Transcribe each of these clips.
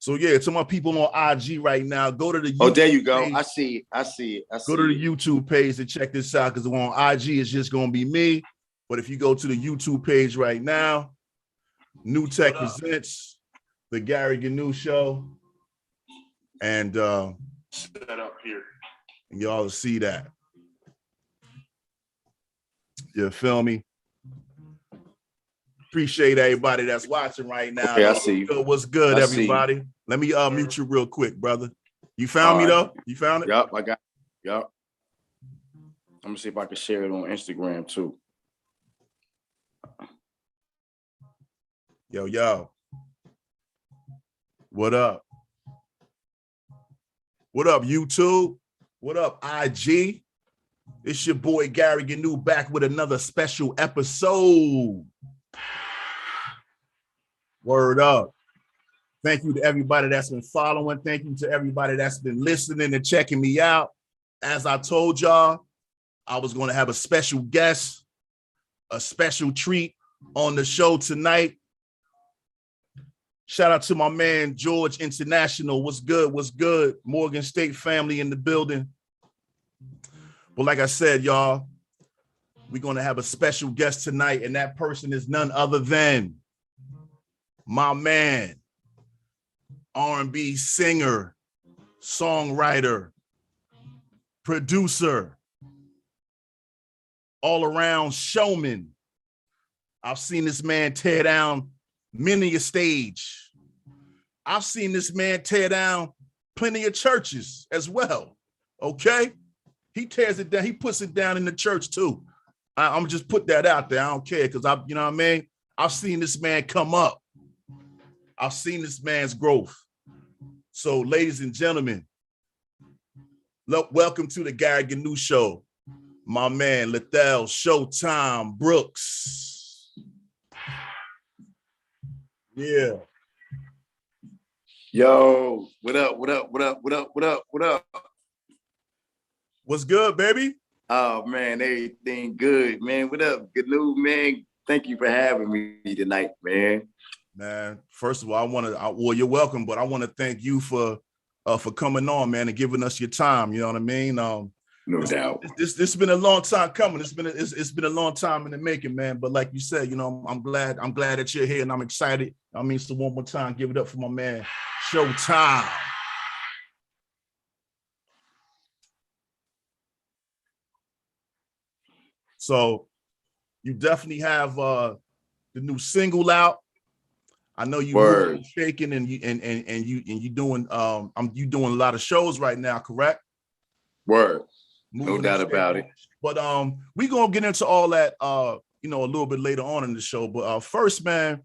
So yeah, to my people on IG right now, go to the YouTube Oh, there you go. page. I see it. Go to the YouTube page to check this out, because on IG it's just gonna be me. But if you go to the YouTube page right now, New Tech presents the Gary Gnu Show, and set up here, and y'all see that. You feel me? Appreciate everybody that's watching right now. Okay, I see you. What's good, everybody? Let me mute you real quick, brother. You found me though? You found it? Yep, I got it. Yep. I'm gonna see if I can share it on Instagram too. Yo. What up? What up, YouTube? What up, IG? It's your boy Gary Gnu back with another special episode. Word up. Thank you to everybody that's been following. Thank you to everybody that's been listening and checking me out. As I told y'all, I was going to have a special guest, a special treat on the show tonight. Shout out to my man, George International. What's good? What's good? Morgan State family in the building. But like I said, y'all, we're going to have a special guest tonight, and that person is none other than my man, R&B singer, songwriter, producer, all-around showman. I've seen this man tear down many a stage. I've seen this man tear down plenty of churches as well, okay? He tears it down. He puts it down in the church too. I'm just put that out there. I don't care, because you know what I mean? I've seen this man come up. I've seen this man's growth. So, ladies and gentlemen, welcome to the Gary Gnu Show. My man, Lethal Showtyme Brooks. Yeah. Yo, what up? What's good, baby? Oh man, everything good, man. What up, Gnu, man? Thank you for having me tonight, man. Man, first of all, well, you're welcome, but I want to thank you for coming on, man, and giving us your time. You know what I mean? No doubt. This has been a long time coming. It's been a long time in the making, man. But like you said, you know, I'm glad that you're here, and I'm excited. I mean, so one more time, give it up for my man, Showtyme. So you definitely have the new single out. I know you shaking, and you doing you doing a lot of shows right now, correct? Word. No doubt about it. But we gonna get into all that you know, a little bit later on in the show. But first, man,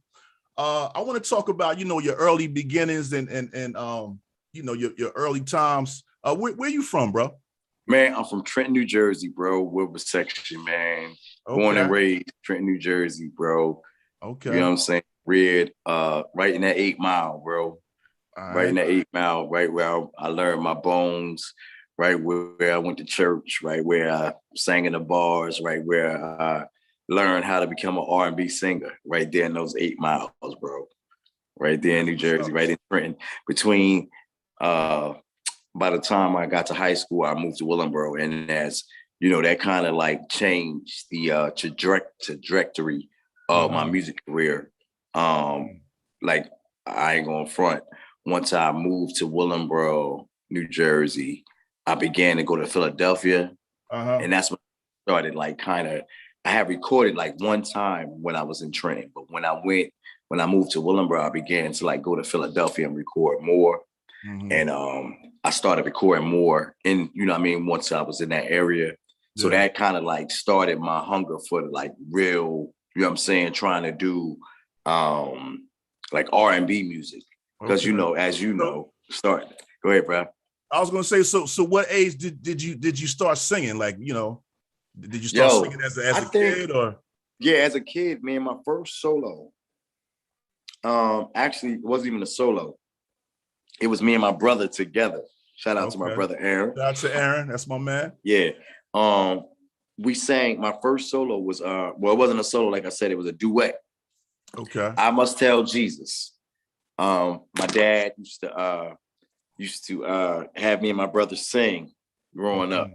I want to talk about, you know, your early beginnings and you know, your early times. Where you from, bro? Man, I'm from Trenton, New Jersey, bro. Wilbur section, man. Okay. Born and raised Trenton, New Jersey, bro. Okay. You know what I'm saying? Read right in that 8 Mile, bro. Right in that 8 Mile, right where I learned my bones, right where I went to church, right where I sang in the bars, right where I learned how to become an R&B singer, right there in those 8 miles, bro. Right there in New Jersey, right in Trenton. Between by the time I got to high school, I moved to Willingboro, and as you know, that kind of like changed the trajectory of my music career. Like, I ain't gonna front. Once I moved to Willingboro, New Jersey, I began to go to Philadelphia, and that's when I started like kind of. I had recorded like one time when I was in Trenton, but when I moved to Willingboro, I began to like go to Philadelphia and record more. And I started recording more, and you know what I mean, once I was in that area. So that kind of like started my hunger for like real, you know what I'm saying, trying to do like R&B music. Because you know, as you know, go ahead, bro. I was gonna say, so what age did you start singing? Like, you know, did you start singing as a kid, or? Yeah, as a kid, man, my first solo. Actually, it wasn't even a solo. It was me and my brother together. Shout out to my brother Aaron. Shout out to Aaron, that's my man. Yeah. We sang, my first solo was well, it wasn't a solo, like I said, it was a duet. Okay. I Must Tell Jesus. My dad used to have me and my brother sing growing up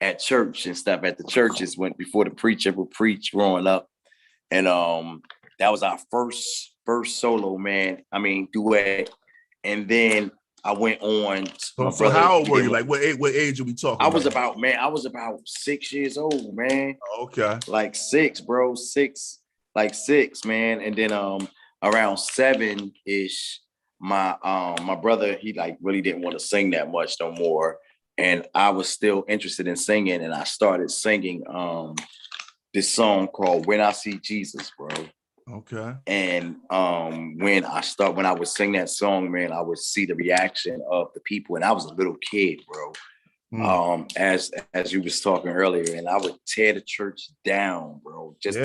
at church and stuff. At the churches went before the preacher would preach growing up, and that was our first solo, man. I mean duet, and then I went on. So how old were you? Like what age are we talking? I was about 6 years old, man. Okay. Like 6, bro. 6, man. And then around 7-ish, my brother, he like really didn't want to sing that much no more. And I was still interested in singing, and I started singing this song called When I See Jesus, bro. Okay. And when I would sing that song, man, I would see the reaction of the people. And I was a little kid, bro. As you was talking earlier, and I would tear the church down, bro. Just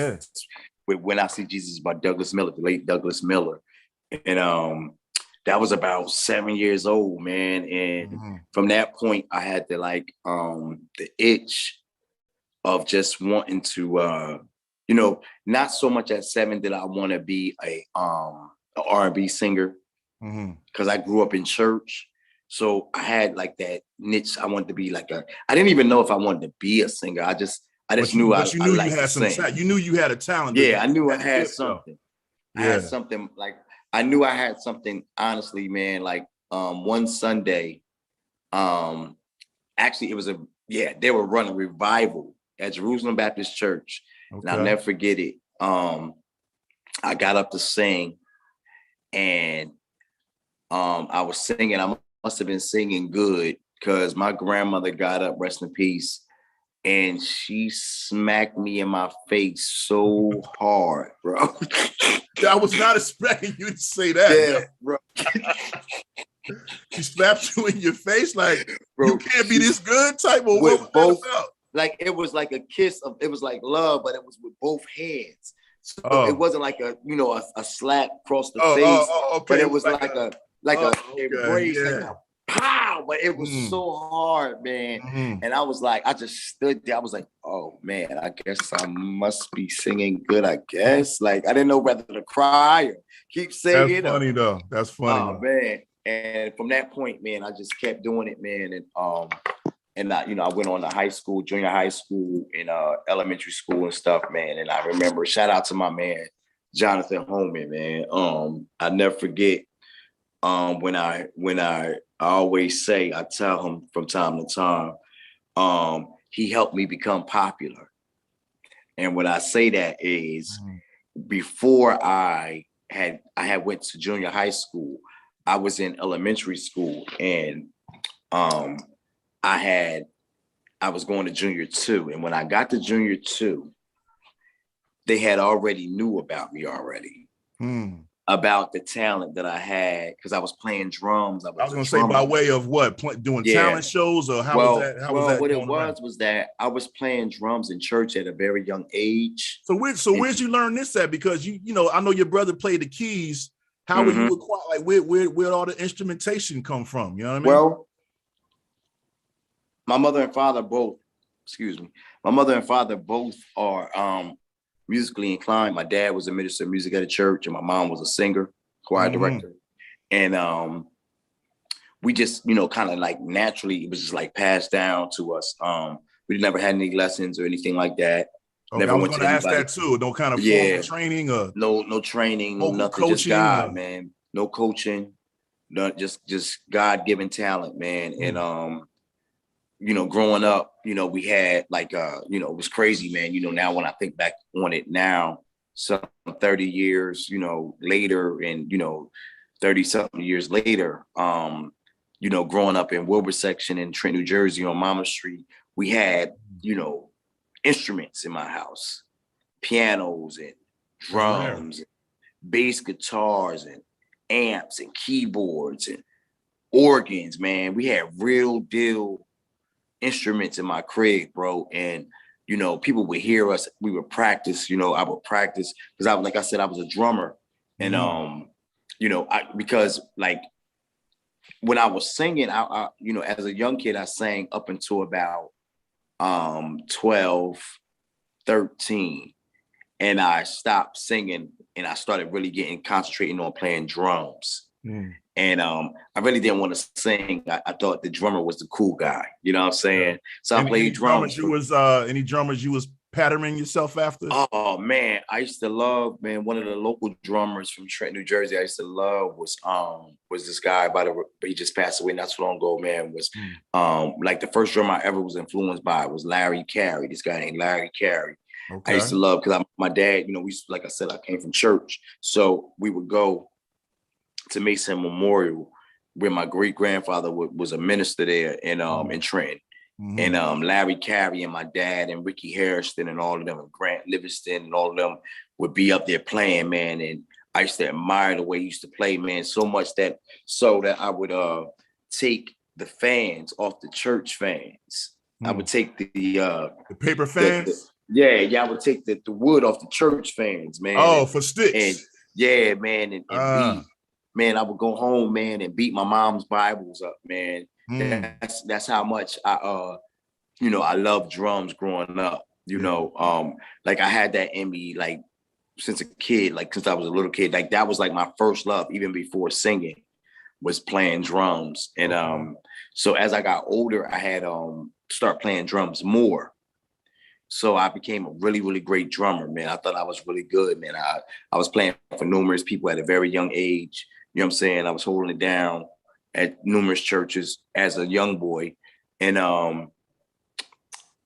with When I See Jesus by Douglas Miller, the late Douglas Miller. And that was about 7 years old, man. And from that point, I had the the itch of just wanting to not so much at 7 did I want to be a R&B singer, because I grew up in church. So I had like that niche. I wanted to be I didn't even know if I wanted to be a singer. I just knew I liked to sing. You knew you had a talent. Yeah, I knew I had something. I had something I knew I had something, honestly, man. One Sunday, actually it was they were running revival at Jerusalem Baptist Church. Okay. And I'll never forget it. I got up to sing, and I was singing. I must have been singing good, because my grandmother got up, rest in peace, and she smacked me in my face so hard, bro. I was not expecting you to say that. Yeah, bro. She slapped you in your face like, bro, you can't be this good type of with both. It was like a kiss of, it was like love, but it was with both hands. So it wasn't like a slap across the face, okay. But it was like a embrace, like a pow. But it was so hard, man. And I was like, I just stood there. I was like, oh man, I guess I must be singing good. I guess I didn't know whether to cry or keep singing. That's funny though. That's funny. Oh man. And from that point, man, I just kept doing it, man. And I went on to high school, junior high school, and elementary school and stuff, man. And I remember, shout out to my man, Jonathan Holman, man. I never forget when I always say, I tell him from time to time, he helped me become popular. And what I say that is, before I had went to junior high school, I was in elementary school, and I was going to junior 2. And when I got to junior 2, they had already knew about me already, about the talent that I had, because I was playing drums. I was going to say, by way of what? Doing talent shows, or how was that? What it was that I was playing drums in church at a very young age. So where'd you learn this at? Because you know, I know your brother played the keys. How would you acquire, where'd all the instrumentation come from? You know what I mean? Well, my mother and father both are musically inclined. My dad was a minister of music at a church, and my mom was a singer, choir director. And we just, kind of naturally, it was just passed down to us. We never had any lessons or anything like that. Okay, never I was going to ask that too. No kind of formal training, or no training, nothing. Coaching, just God, man. No coaching, just God-given talent, man. And growing up, we had it was crazy, man. Now when I think back on it now, some 30 years, later, and 30 something years later, growing up in Wilbur section in Trent, New Jersey on Mama Street, we had, instruments in my house, pianos and drums, and bass guitars and amps and keyboards and organs, man. We had real deal instruments in my crib, bro. And people would hear us. We would practice. I would practice because I was a drummer, and because when I was singing, I as a young kid, I sang up until about 12, 13, and I stopped singing, and I started really concentrating on playing drums. And I really didn't want to sing. I thought the drummer was the cool guy. You know what I'm saying? So I played drums. Any drummers you was patterning yourself after? Oh man, I used to love, man, one of the local drummers from Trenton, New Jersey. I used to love was this guy he just passed away not so long ago, man. Was like the first drummer I ever was influenced by was Larry Carey. This guy named Larry Carey. Okay. I used to love because my dad, you know, like I said, I came from church. So we would go to Mason Memorial where my great grandfather was a minister there in Trenton. And Larry Carey and my dad and Ricky Harrison and all of them and Grant Livingston and all of them would be up there playing, man. And I used to admire the way he used to play, man, so much that I would take the fans off the church fans. I would take the paper fans. I would take the wood off the church fans, man. Oh, for sticks. And yeah, man, and beat. Man, I would go home, man, and beat my mom's Bibles up, man. That's how much I love drums growing up. Like I had that in me, like since a kid, like since I was a little kid, like that was like my first love, even before singing, was playing drums. And so as I got older, I had start playing drums more. So I became a really, really great drummer, man. I thought I was really good, man. I was playing for numerous people at a very young age. You know what I'm saying? I was holding it down at numerous churches as a young boy. And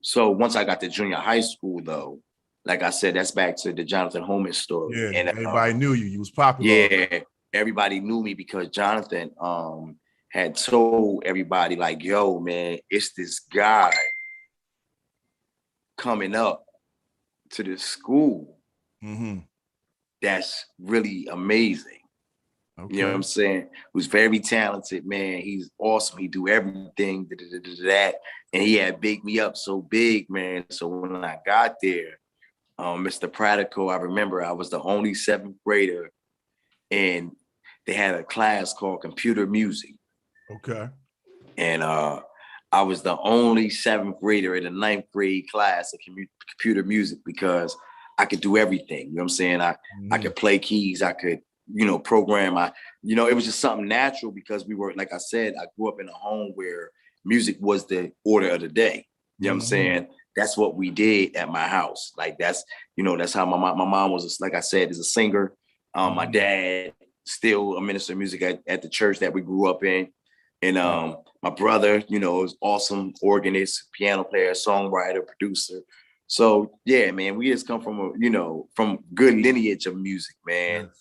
so once I got to junior high school, though, like I said, that's back to the Jonathan Holmes story. Yeah, and everybody knew you. You was popular. Yeah, everybody knew me because Jonathan had told everybody, like, yo, man, it's this guy coming up to this school that's really amazing. Okay. You know what I'm saying? Who's very talented, man. He's awesome. He do everything, that. And he had bigged me up so big, man. So when I got there, Mr. Pratico, I remember I was the only 7th grader and they had a class called computer music. Okay. And I was the only 7th grader in the 9th grade class of computer music because I could do everything. You know what I'm saying? I could play keys. I could, program. It was just something natural because we were, like I said, I grew up in a home where music was the order of the day. You know what I'm saying? That's what we did at my house. Like that's how my mom was, like I said, is a singer. My dad still a minister of music at the church that we grew up in. And my brother, is awesome organist, piano player, songwriter, producer. So yeah, man, we just come from from good lineage of music, man. Yes.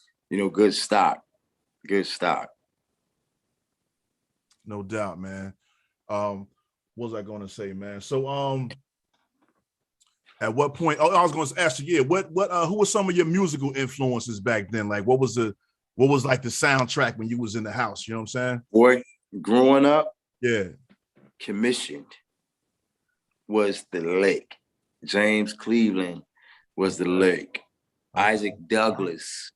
Good stock. No doubt, man. What was I going to say, man? So at what point? Oh, I was going to ask you, who were some of your musical influences back then? Like, what was like the soundtrack when you was in the house? You know what I'm saying? Boy, growing up, yeah, Commissioned was the lick. James Cleveland was the lick. Okay. Isaac Douglas,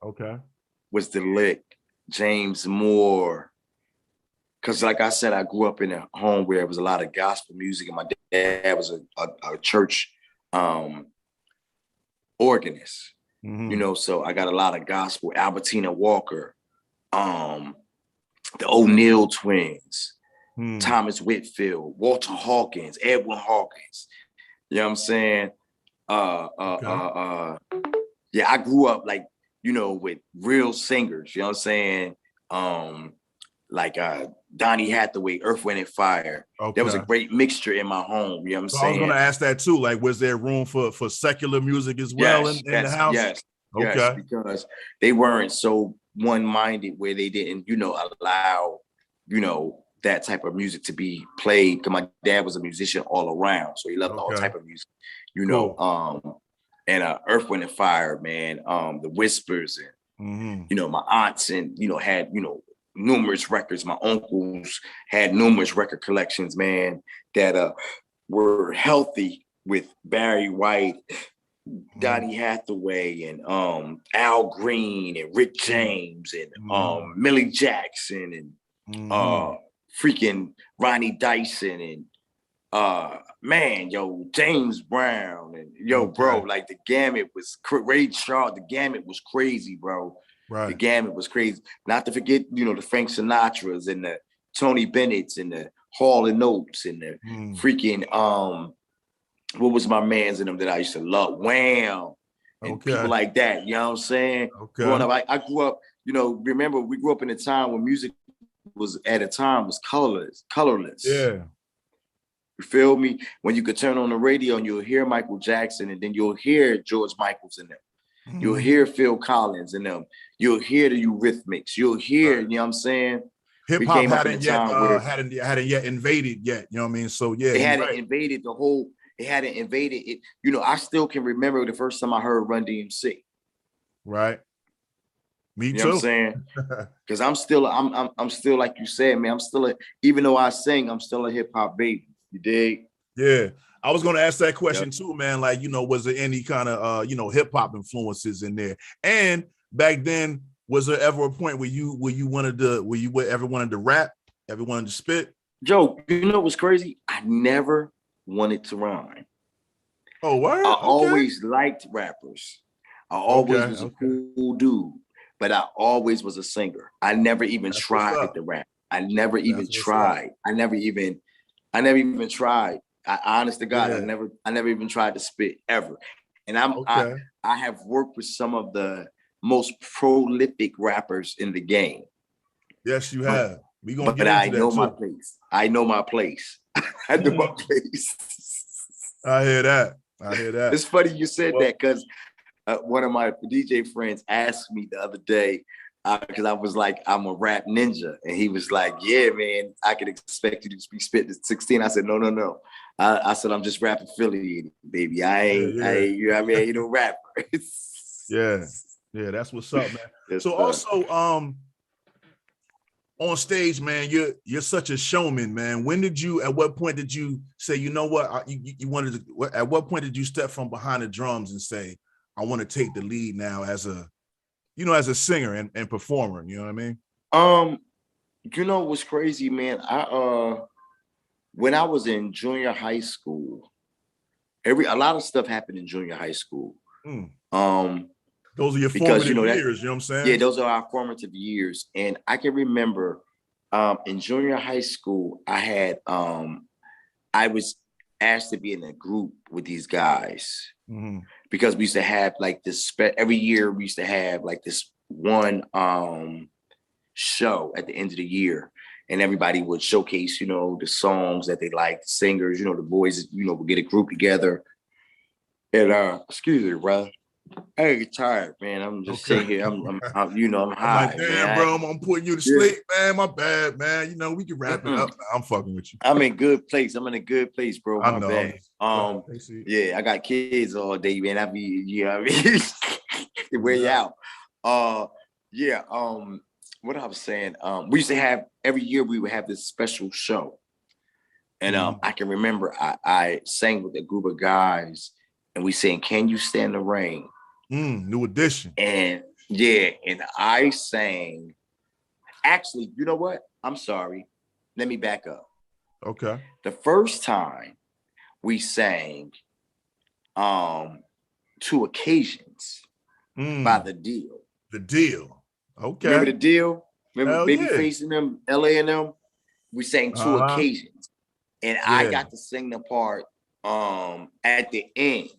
was the lick. James Moore. Because like I said, I grew up in a home where there was a lot of gospel music, and my dad was a church organist. So I got a lot of gospel. Albertina Walker, the O'Neill twins, Thomas Whitfield, Walter Hawkins, Edwin Hawkins. You know what I'm saying? Yeah, I grew up like, with real singers, you know what I'm saying? Like Donny Hathaway, Earth, Wind and Fire. Okay. There was a great mixture in my home, you know what I'm saying? I was gonna ask that too. Like, was there room for secular music as well in the house? Yes, because they weren't so one-minded where they didn't, allow, that type of music to be played. Because my dad was a musician all around, so he loved all type of music, cool. And Earth, Wind and Fire, man, the Whispers, and my aunts and had numerous records. My uncles had numerous record collections, man, that were healthy with Barry White, Donny Hathaway, and Al Green, and Rick James, and Millie Jackson, and freaking Ronnie Dyson, and James Brown, and bro, like the gamut was Ray Charles. The gamut was crazy, bro. The gamut was crazy. Not to forget, the Frank Sinatras and the Tony Bennett's and the Hall and Oates and the freaking what was my man's in them that I used to love? Wham! And people like that. You know what I'm saying? Okay. Growing up, I grew up, remember we grew up in a time when music was colorless. Yeah. You feel me? When you could turn on the radio and you'll hear Michael Jackson, and then you'll hear George Michael's in them. You'll hear Phil Collins in them. You'll hear the Eurythmics. You'll hear, you know what I'm saying? Hip hop hadn't yet invaded yet. You know what I mean? So yeah, it hadn't invaded the whole. It hadn't invaded it. I still can remember the first time I heard Run DMC. Right. Me too. You know what I'm saying? Because I'm still like you said, man. Even though I sing, I'm still a hip hop baby. You dig? Yeah. I was going to ask that question too, man. Like, was there any kind of, hip hop influences in there? And back then, was there ever a point where you ever wanted to rap? Ever wanted to spit? Joe, what's crazy? I never wanted to rhyme. Oh, what? I always liked rappers. I always was a cool dude, but I always was a singer. I never even tried to rap. I never even tried. I never even tried. Honest to God, I never even tried to spit ever. And I have worked with some of the most prolific rappers in the game. Yes, you have. We gonna but I know my place. I know my place. I know my place. I hear that. It's funny you said that because one of my DJ friends asked me the other day, because I was like, I'm a rap ninja. And he was like, yeah, man, I could expect you to be spitting at 16. I said, no. I said, I'm just rap affiliated, baby. I ain't, you know what I mean? I ain't no rapper. Yeah, that's what's up, man. So also, on stage, man, you're such a showman, man. At what point did you say, you know what, you wanted to, at what point did you step from behind the drums and say, I want to take the lead now as a singer and performer, you know what I mean? What's crazy, man? When I was in junior high school, a lot of stuff happened in junior high school. Those are your formative years, you know what I'm saying? Yeah, those are our formative years. And I can remember in junior high school, I was asked to be in a group with these guys because we used to have like this every year. We used to have like this one show at the end of the year, and everybody would showcase, the songs that they like, the singers, the boys, would get a group together. And excuse me, bro. I get tired, man. I'm just sitting here. I'm high. I'm like, damn, bro, I'm putting you to sleep, man. My bad, man. We can wrap it up. I'm fucking with you. I'm in good place. I'm in a good place, bro. I know. Bad. I got kids all day, man. I be, I mean, they wear you out. What I was saying, we used to have every year we would have this special show, and I can remember I sang with a group of guys, and we sang "Can You Stand the Rain." New Edition. And I sang. Actually, you know what? I'm sorry. Let me back up. Okay. The first time we sang, 2 Occasions by The Deal. The Deal. Okay. Remember The Deal? Remember Hell Babyface and them, LA and them? We sang 2 Occasions. And I got to sing the part at the end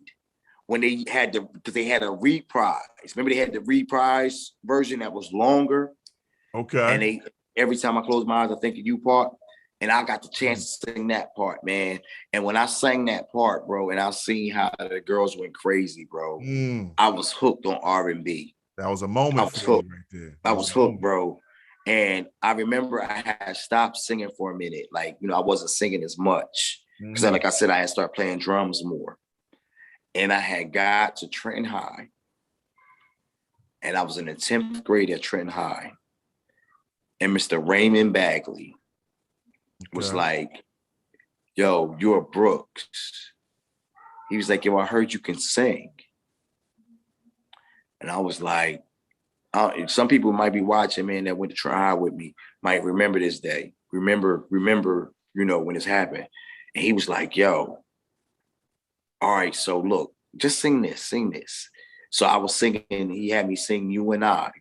when they had a reprise. Remember they had the reprise version that was longer? Okay. And every time I close my eyes, I think of you part. And I got the chance to sing that part, man. And when I sang that part, bro, and I seen how the girls went crazy, bro, I was hooked on R&B. That was a moment for you right there. I was hooked, bro. And I remember I had stopped singing for a minute. Like, I wasn't singing as much. Because like I said, I had started playing drums more. And I had got to Trenton High. And I was in the 10th grade at Trenton High. And Mr. Raymond Bagley was like, yo, you're Brooks. He was like, yo, I heard you can sing. And I was like, some people might be watching, man, that went to Trenton High with me, might remember this day. Remember, when this happened. And he was like, yo, all right, so look, just sing this. So I was singing, he had me sing You and I.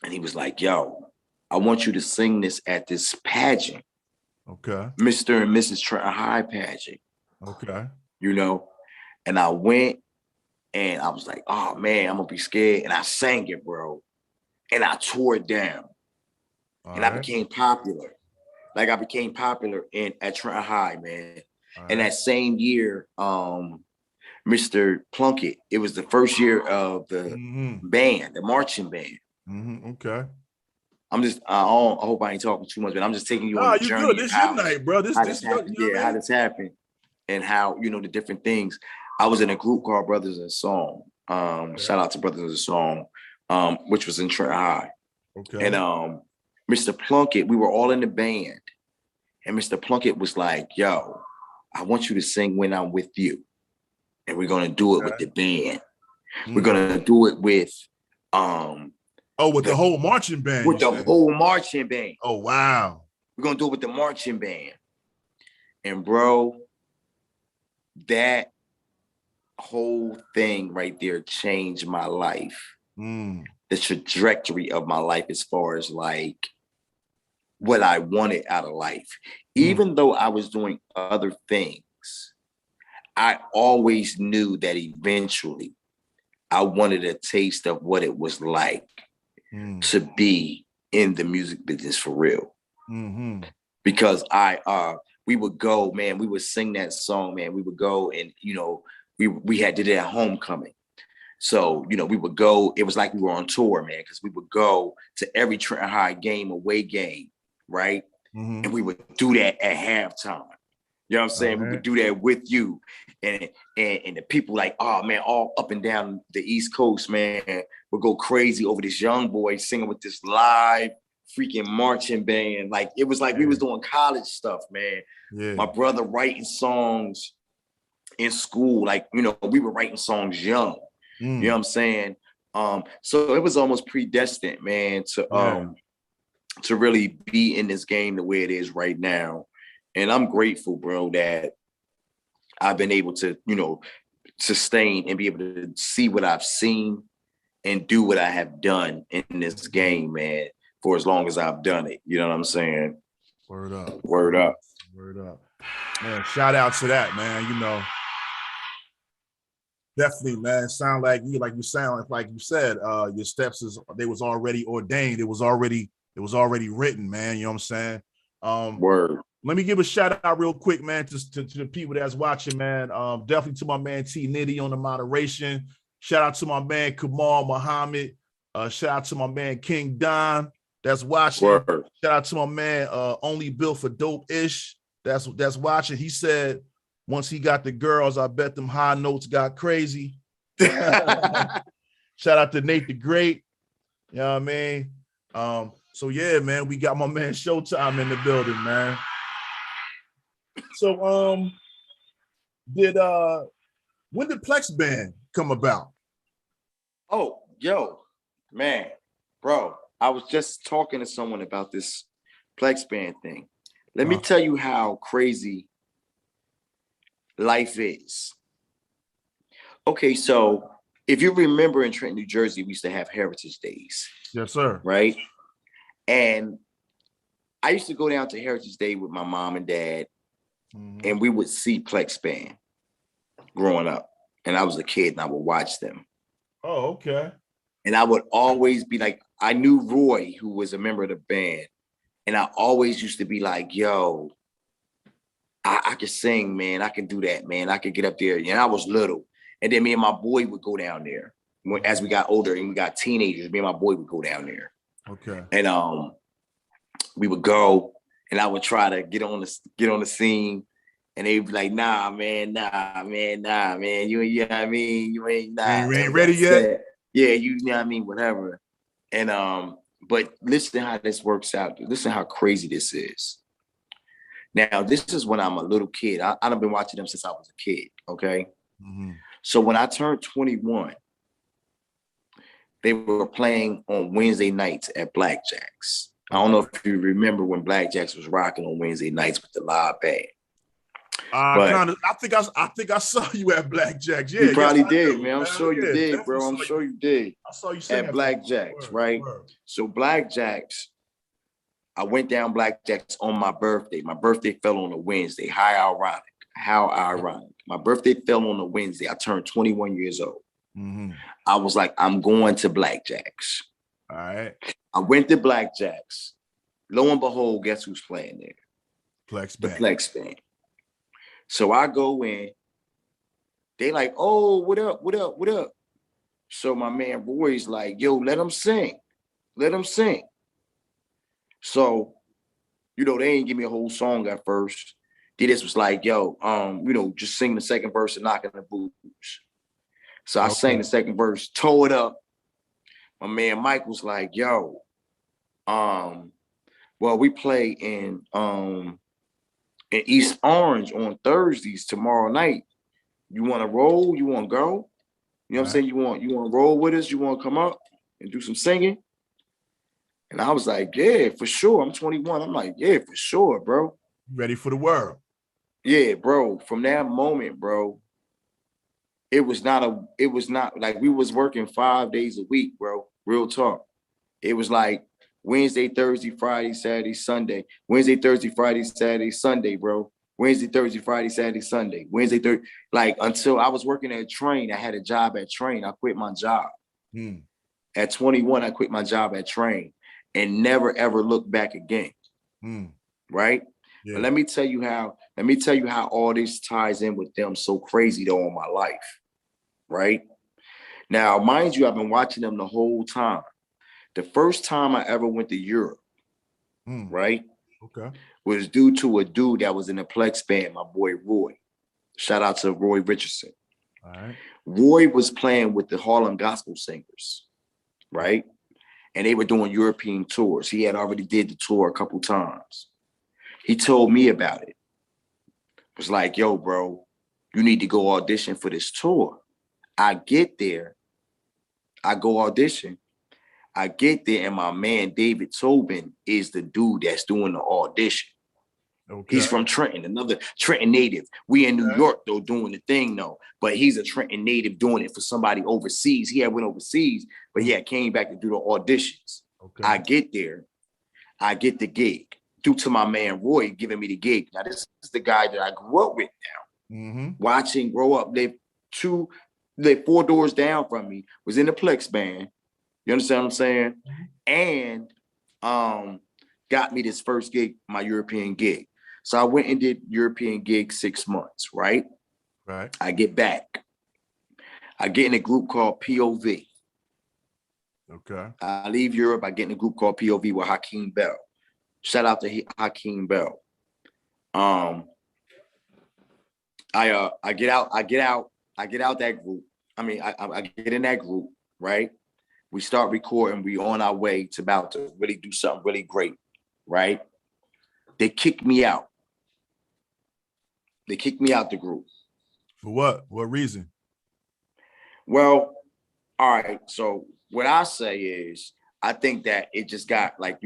And he was like, yo, I want you to sing this at this pageant. Okay. Mr. and Mrs. Trenton High pageant. Okay. You know? And I went and I was like, oh man, I'm gonna be scared. And I sang it, bro. And I tore it down. All And I right. became popular. Like I became popular at Trenton High, man. And that same year, Mr. Plunkett, it was the first year of the band, the marching band. Okay. I hope I ain't talking too much, but I'm just taking you on Nah, the you journey good. of This your night, bro. how this happened. Yeah, how this happened and how, you know, the different things. I was in a group called Brothers in Song. Shout out to Brothers in Song, which was in Trenton High. Okay. And Mr. Plunkett, we were all in the band. And Mr. Plunkett was like, yo, I want you to sing When I'm With You. And we're gonna do it with the band. We're gonna do it with with the whole marching band. With the whole marching band. Oh, wow. We're gonna do it with the marching band. And bro, that whole thing right there changed my life. The trajectory of my life as far as like what I wanted out of life. Even though I was doing other things, I always knew that eventually I wanted a taste of what it was like to be in the music business for real. Because we would go, man, we would sing that song, man. We would go and, you know, we had did it at homecoming. So, you know, we would go, it was like we were on tour, man, because we would go to every Trenton High game, away game, right? And we would do that at halftime. You know what I'm saying? We would do that with you. And the people like, oh man, all up and down the East Coast, man, would go crazy over this young boy singing with this live freaking marching band. Like it was like we was doing college stuff, man. My brother writing songs in school, like, you know, we were writing songs young. You know what I'm saying? So it was almost predestined, man, to really be in this game the way it is right now. And I'm grateful, bro, that I've been able to, you know, sustain and be able to see what I've seen and do what I have done in this game, man, for as long as I've done it. You know what I'm saying? Word up. Word up. Word up. Man, shout out to that, man. You know, definitely, man. Sound like you sound like you said, your steps they was already ordained. It was already written, man. You know what I'm saying? Word. Let me give a shout out real quick, man, to the people that's watching, man. Definitely to my man T Nitty on the moderation. Shout out to my man Kamal Muhammad. Shout out to my man King Don that's watching. Word. Shout out to my man Only Built for Dope Ish that's watching. He said once he got the girls, I bet them high notes got crazy. Shout out to Nate the Great. You know what I mean? So yeah, man, we got my man Showtyme in the building, man. So when did Plex Band come about? Oh, yo, man, bro, I was just talking to someone about this Plex Band thing. Let me tell you how crazy life is. Okay, so if you remember in Trenton, New Jersey, we used to have Heritage Days. Yes, sir. Right? And I used to go down to Heritage Day with my mom and dad, and we would see Plex Band growing up. And I was a kid and I would watch them. Oh, okay. And I would always be like, I knew Roy, who was a member of the band. And I always used to be like, yo, I could sing, man. I can do that, man. I could get up there. And I was little. And then me and my boy would go down there. As we got older and we got teenagers, me and my boy would go down there. Okay. And we would go and I would try to get on the scene. And they'd be like, nah, man. You know what I mean? You ain't ready yet? Yeah, you know what I mean, whatever. And but listen how this works out. Listen how crazy this is. Now, this is when I'm a little kid. I've been watching them since I was a kid, okay? So when I turned 21, they were playing on Wednesday nights at Blackjack's. I don't know if you remember when Blackjack's was rocking on Wednesday nights with the live band. But Kind of. I think I saw you at Blackjack's. Yeah, you yes, probably I did, do. man. I'm sure you Yeah, did, definitely bro. I'm saw you. sure you did I saw you sing at at some Blackjack's, word, right? word. So Blackjack's, I went down Blackjack's on my birthday. My birthday fell on a Wednesday. How ironic. How ironic. My birthday fell on a Wednesday. I turned 21 years old. Mm-hmm. I was like, I'm going to Blackjack's. All right. I went to Blackjack's. Lo and behold, guess who's playing there? Plex The band. Plex band. So I go in. They like, oh, what up, what up, what up? So my man Roy's like, yo, let him sing. Let him sing. So, they ain't give me a whole song at first. They just was like, yo, just sing the second verse and knock in the boots. So I sang the second verse, tore it up. My man Mike was like, yo, well, we play in East Orange on Thursdays tomorrow night. You want to roll? You want to go? You know what I'm saying? You want to roll with us? You want to come up and do some singing? And I was like, yeah, for sure. I'm 21. I'm like, yeah, for sure, bro. Ready for the world. Yeah, bro. From that moment, bro, it was not like we was working 5 days a week, bro. Real talk. It was like Wednesday, Thursday, Friday, Saturday, Sunday. Wednesday, Thursday, Friday, Saturday, Sunday, bro. Wednesday, Thursday, Friday, Saturday, Sunday. Wednesday, Thursday. Like until I was working at Train. I had a job at Train. I quit my job. At 21, I quit my job at Train and never ever looked back again. Right? Yeah. But let me tell you how all this ties in with them so crazy though in my life. Right? Now, mind you, I've been watching them the whole time. The first time I ever went to Europe, right? Okay. Was due to a dude that was in the Plex band, my boy Roy. Shout out to Roy Richardson. All right. Roy was playing with the Harlem Gospel Singers, right? And they were doing European tours. He had already did the tour a couple times. He told me about it. It was like, yo, bro, you need to go audition for this tour. I get there. I go audition. I get there and my man, David Tobin, is the dude that's doing the audition. Okay. He's from Trenton, another Trenton native. We in New York, though, doing the thing, though. But he's a Trenton native doing it for somebody overseas. He had went overseas, but he had came back to do the auditions. Okay. I get there. I get the gig due to my man, Roy, giving me the gig. Now, this is the guy that I grew up with now. Watching grow up. They 4 doors down from me, was in the Plex band. You understand what I'm saying? And got me this first gig, my European gig. So I went and did European gig 6 months, right? Right. I get back. I get in a group called POV. Okay. I leave Europe. I get in a group called POV with Hakeem Bell. Shout out to Hakeem Bell. I get out that group. I get in that group, right? We start recording. We on our way to about to really do something really great, right? They kicked me out. They kicked me out the group. For what? What reason? Well, all right. So what I say is, I think that it just got like,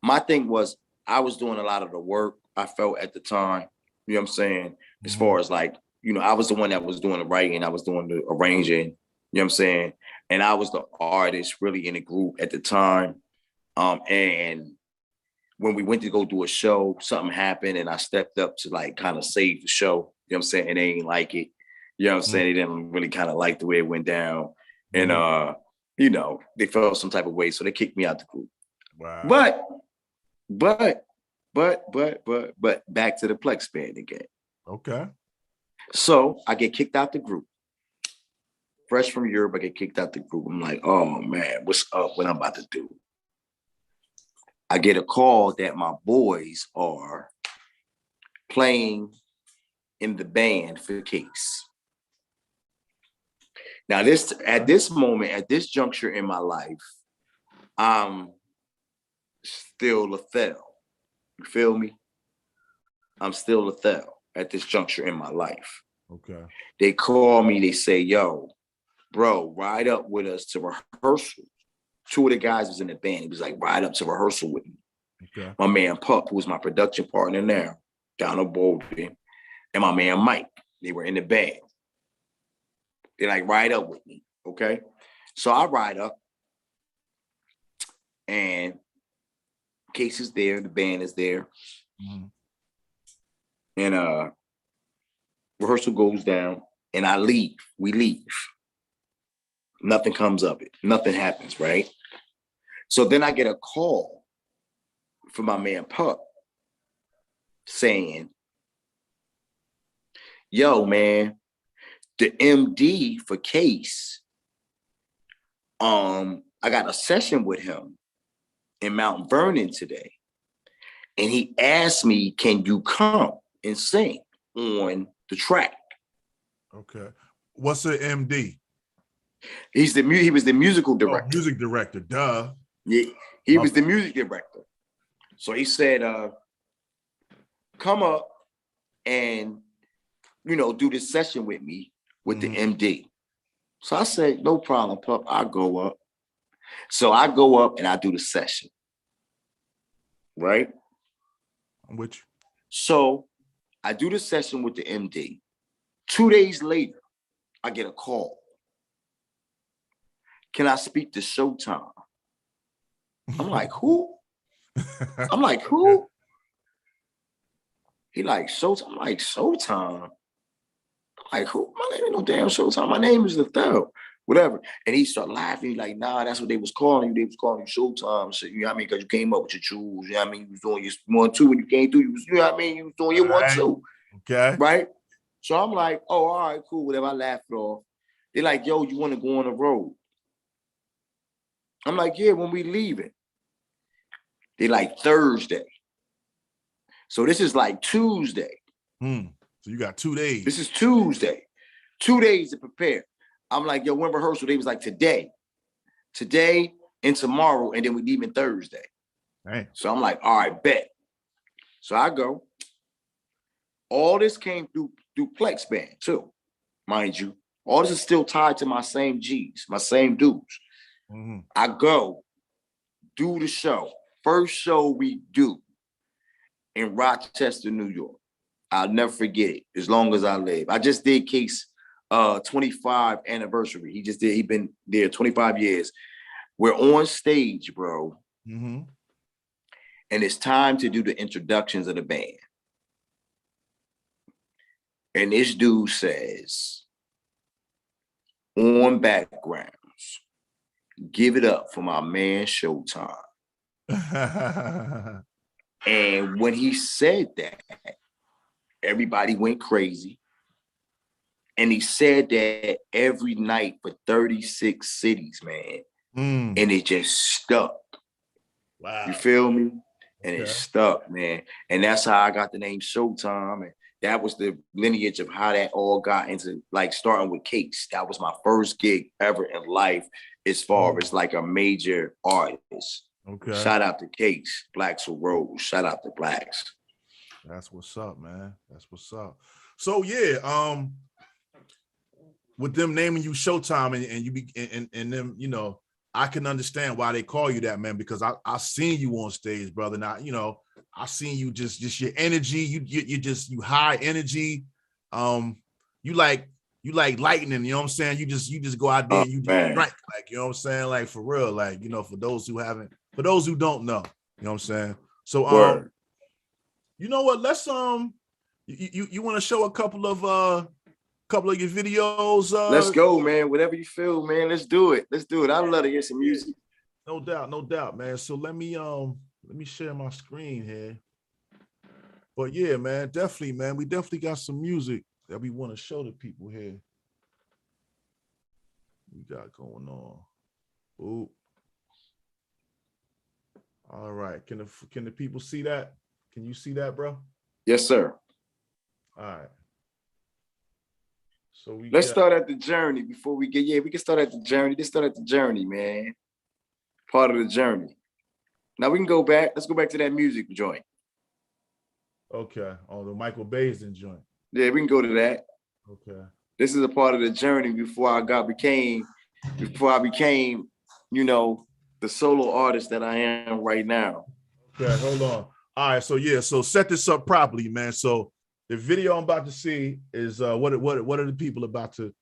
my thing was I was doing a lot of the work I felt at the time. You know what I'm saying? As far as like, I was the one that was doing the writing. I was doing the arranging. You know what I'm saying? And I was the artist really in the group at the time. And when we went to go do a show, something happened and I stepped up to like kind of save the show. You know what I'm saying? And they ain't like it. You know what I'm saying? They didn't really kind of like the way it went down. And, they felt some type of way. So they kicked me out the group. Wow. But back to the Plex band again. Okay. So I get kicked out the group. Fresh from Europe, I get kicked out the group. I'm like, oh man, what's up? What I'm about to do? I get a call that my boys are playing in the band for Case. Now, at this moment, at this juncture in my life, I'm still Lethell. You feel me? I'm still Lethell at this juncture in my life. Okay. They call me, they say, yo, bro, ride up with us to rehearsal. 2 of the guys was in the band. He was like, ride up to rehearsal with me. Okay. My man Pup, who's my production partner now, Donald Bolden, and my man Mike. They were in the band. They like ride up with me, okay? So I ride up, and Case is there, the band is there, and rehearsal goes down, and I leave. We leave. Nothing comes of it. Nothing happens, right? So then I get a call from my man Puck saying, yo, man, the MD for Case, I got a session with him in Mount Vernon today. And he asked me, can you come and sing on the track? Okay. What's an MD? He was the musical director. Oh, music director, duh. Yeah, he was the music director. So he said, come up and, do this session with me with the MD. So I said, no problem, pup, I'll go up. So I go up and I do the session. Right? I'm with you. So I do the session with the MD. 2 days later, I get a call. Can I speak to Showtyme? I'm like, who? I'm like, who? He like, Showtyme? I'm like, Showtyme? I'm like, who? My name ain't no damn Showtyme. My name is the third. Whatever. And he started laughing. He's like, nah, that's what they was calling you. They was calling you Showtyme. So, you know what I mean? Because you came up with your jewels. You know what I mean? You was doing your 1-2 when you came through. You know what I mean? You was doing your 1-2. Okay. Right? So I'm like, oh, all right, cool. Whatever. I laughed it off. They're like, yo, you want to go on the road? I'm like, yeah, when we leaving. They're like Thursday. So this is like Tuesday. So you got 2 days. This is Tuesday. 2 days to prepare. I'm like, yo, when rehearsal? They was like today and tomorrow, and then we leaving Thursday. Right. So I'm like, all right, bet. So I go. All this came through Plex Band too, mind you. All this is still tied to my same G's, my same dudes. I go, do the show. First show we do in Rochester, New York. I'll never forget it as long as I live. I just did Case 25 anniversary. He been there 25 years. We're on stage, bro. And it's time to do the introductions of the band. And this dude says, on backgrounds, give it up for my man Showtyme. And when he said that, everybody went crazy. And he said that every night for 36 cities, man. And it just stuck. Wow. You feel me? And it stuck, man. And that's how I got the name Showtyme. And that was the lineage of how that all got into, like, starting with Case. That was my first gig ever in life as far as like a major artist. Okay. Shout out to Case. Blacks will Rose. Shout out to Blacks. That's what's up, man. That's what's up. So yeah, with them naming you Showtyme and you be and them, I can understand why they call you that, man, because I seen you on stage, brother. Now, I seen you just your energy. You high energy. You like lightning, you know what I'm saying? You just go out there and you just strike, like, you know what I'm saying? Like, for real, like, for those who don't know, you know what I'm saying? So you know what? Let's you want to show a couple of your videos? Let's go, man. Whatever you feel, man. Let's do it. I'd love to hear some music. No doubt, man. So let me share my screen here. But yeah, man, definitely, man. We definitely got some music that we want to show the people here. We got going on. Ooh. All right. Can the people see that? Can you see that, bro? Yes, sir. All right. So let's start at the journey before we get, we can start at the journey. Let's start at the journey, man. Part of the journey. Now we can go back. Let's go back to that music joint. Okay. Oh, the Michael Basin joint. Yeah, we can go to that. Okay. This is a part of the journey before I became, the solo artist that I am right now. Okay, hold on. All right, so yeah, so set this up properly, man. So the video I'm about to see is what are the people about to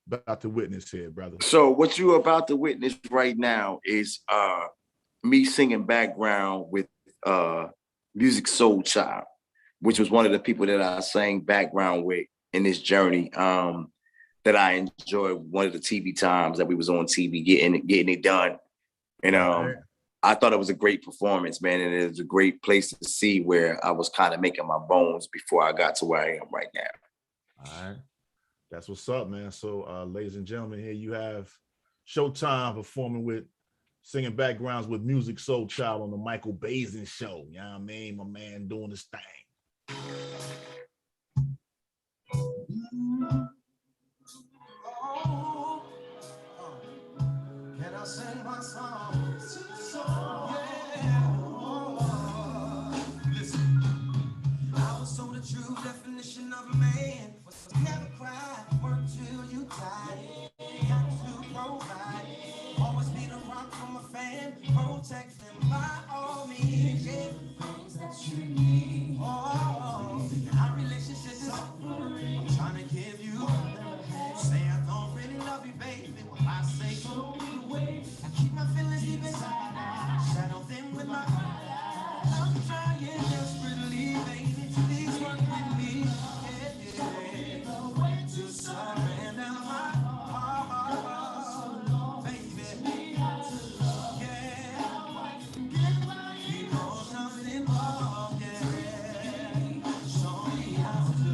witness here, brother? So what you're about to witness right now is me singing background with Music Soul Child, which was one of the people that I sang background with in this journey. That I enjoyed one of the TV times that we was on TV getting it done. And I thought it was a great performance, man. And it was a great place to see where I was kind of making my bones before I got to where I am right now. All right. That's what's up, man. So ladies and gentlemen, here you have Showtyme performing with singing backgrounds with Music Soul Child on the Michael Bazin show. You know what I mean? My man doing his thing. Can I sing my song? Listen, I was told the true definition of a man was to never cry, work till you die, got to provide, always be the rock for my fam, protect them by all means, yeah, things that you need. Oh, our relationship is I'm trying to give you. Say I don't really love you, baby. Well, I say show me the way. I keep my feelings deep inside. Shadow them with my heart. I'm trying desperately, baby. Please work with me. Yeah. To surrender my heart, baby. Yeah. Emotions involved, yeah. Show me how to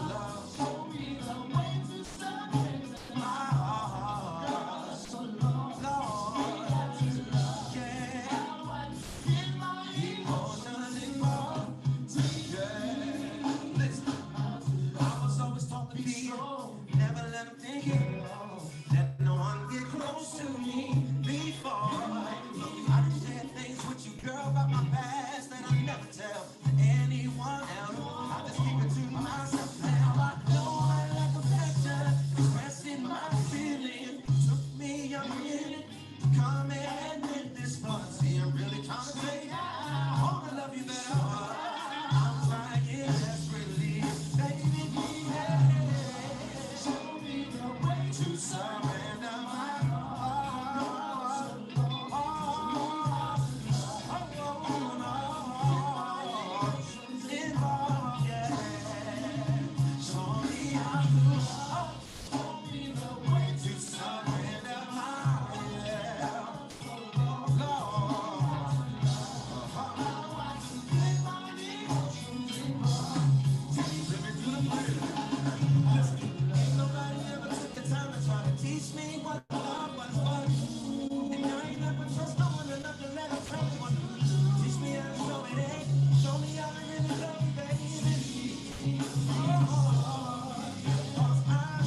love. Show me the way to surrender my heart. So Lord, yeah. Emotions involved, yeah. Listen, I was always taught to be strong. Never let them think it. Let no one get close to me before. I just share things with you, girl, about my past that I never tell anyone else. I just keep it to myself now. I know I lack affection, expressing my feelings. Took me a minute to come and admit this, but see, I'm really trying to say I wanna love you better. I'm trying desperately, baby, yeah. Show me the way to surrender my heart. Involved, yeah. Show me how to show me the way to surrender my heart. Lord, let my emotions involved. Let me do the prayer. Listen, ain't nobody ever took the time to try to teach me what love was. And I ain't never trust no one enough to let them tell me what. Teach me how to show it, eh? Show me how to really love you, baby. Oh, cause I'm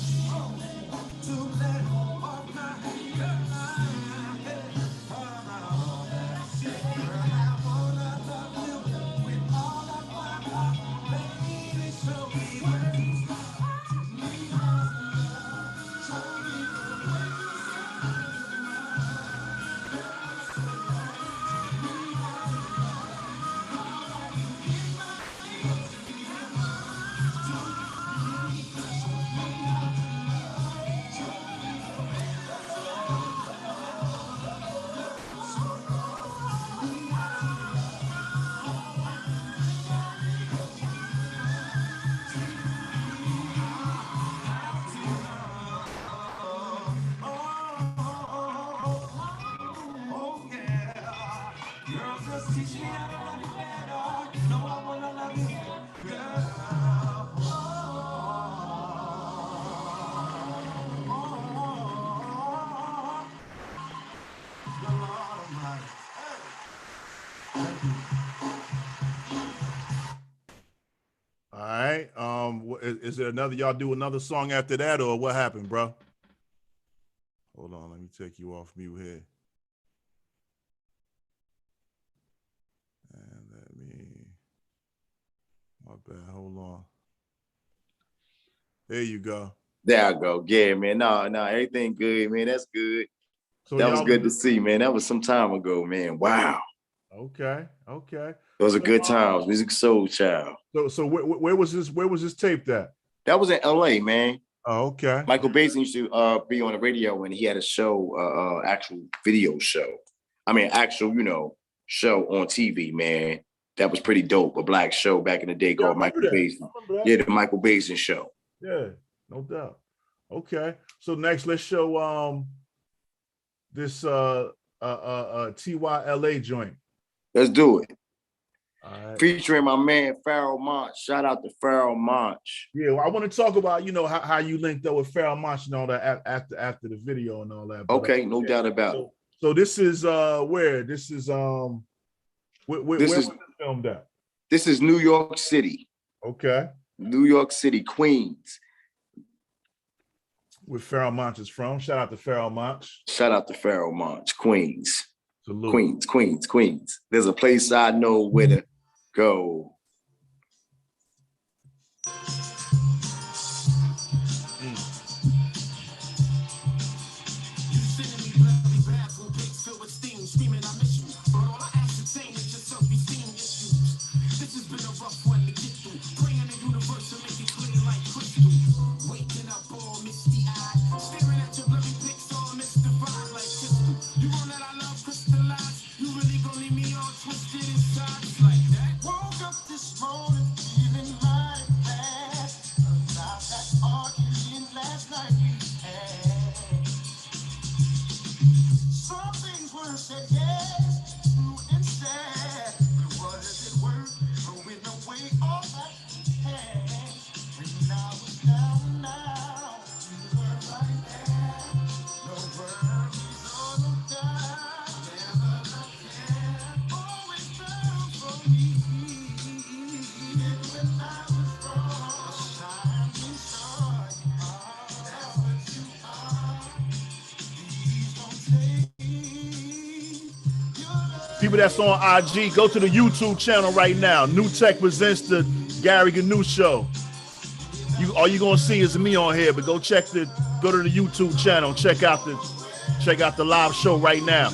to let off my girl, I wanna love you with all of my heart, baby. Show me where to start. Show me the way oh yeah. Girl, just teach me how to love you better. You know I wanna love you, girl. The Lord Almighty. All right. Is there another? Y'all do another song after that, or what happened, bro? Hold on, let me take you off mute here. And let me. My bad. Hold on. There you go. There I go. Yeah, man. No, everything good, man. That's good. So that was good to see, man. That was some time ago, man. Wow. Okay. Those are So, good times. Music Soul Child. so where was this? Where was this taped at? That was in LA, man. Oh, okay. Michael Basin used to be on the radio when he had a show, actual video show. I mean, actual, show on TV, man. That was pretty dope. A black show back in the day Yeah, I called remember Michael that. Basin. Yeah, the Michael Basin show. Yeah, no doubt. Okay. So next, let's show this TYLA joint. Let's do it. All right. Featuring my man Pharoah Monch. Shout out to Pharoah Monch. Yeah, well, I want to talk about how you linked up with Pharoah Monch and all that after the video and all that. But, okay, no doubt about it. So this is where? This is where was this filmed at? This is New York City. Okay. New York City, Queens. Where Pharoah Monch is from. Shout out to Pharoah Monch. Shout out to Pharoah Monch, Queens. Salute. Queens. There's a place I know where to go. People that's on IG, go to the YouTube channel right now. New Tech presents the Gary Gnu Show. All you're gonna see is me on here, but go to the YouTube channel, check out the live show right now.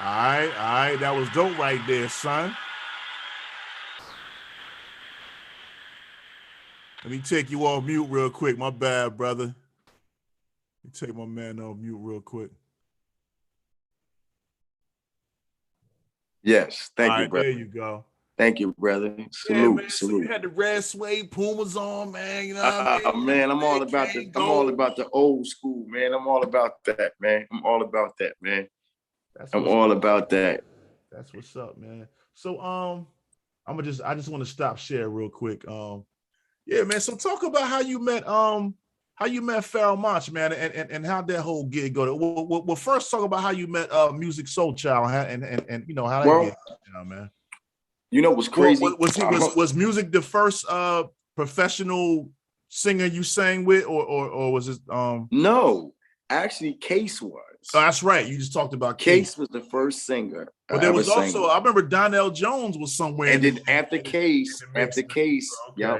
All right, that was dope right there, son. Let me take you off mute real quick. My bad, brother. Let me take my man off mute real quick. Yes, thank you, brother. There you go. Thank you, brother. Salute, salute. So you had the red suede Pumas on, man. You know what I mean? Man, I'm all about the old school, man. I'm all about that, man. That's I'm what's all up. about that. That's what's up, man. So I just want to stop share real quick. Yeah, man. So talk about how you met Pharoah Monch, man, and how that whole gig go. Well, first talk about how you met Music Soul Child and you know how that gig, Well, man. you know what's Well, crazy? was music the first professional singer you sang with, or was it No, actually, Case was. Oh, that's right. You just talked about Case. Case was the first singer But I there ever was sang also, with. I remember Donnell Jones was somewhere And in then the after Case, mix. Okay.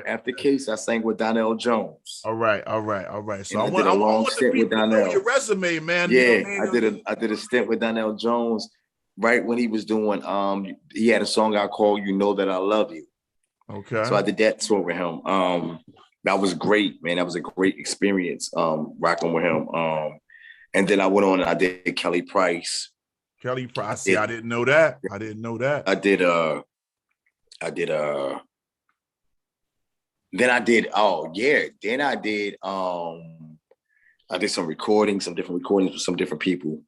after Case, I sang with Donnell Jones. All right, all right, all right. So And I did a I long want the stint with people to know your Donnell. resume, man. You know Yeah, what I mean? I did a stint with Donnell Jones right when he was doing he had a song I called You Know That I Love You. Okay. So I did that tour with him. That was great, man. That was a great experience rocking with him. And then I went on and I did Kelly Price. Kelly Price. See, I didn't know that. I didn't know that. I did then I did I did some recordings, some different recordings with some different people.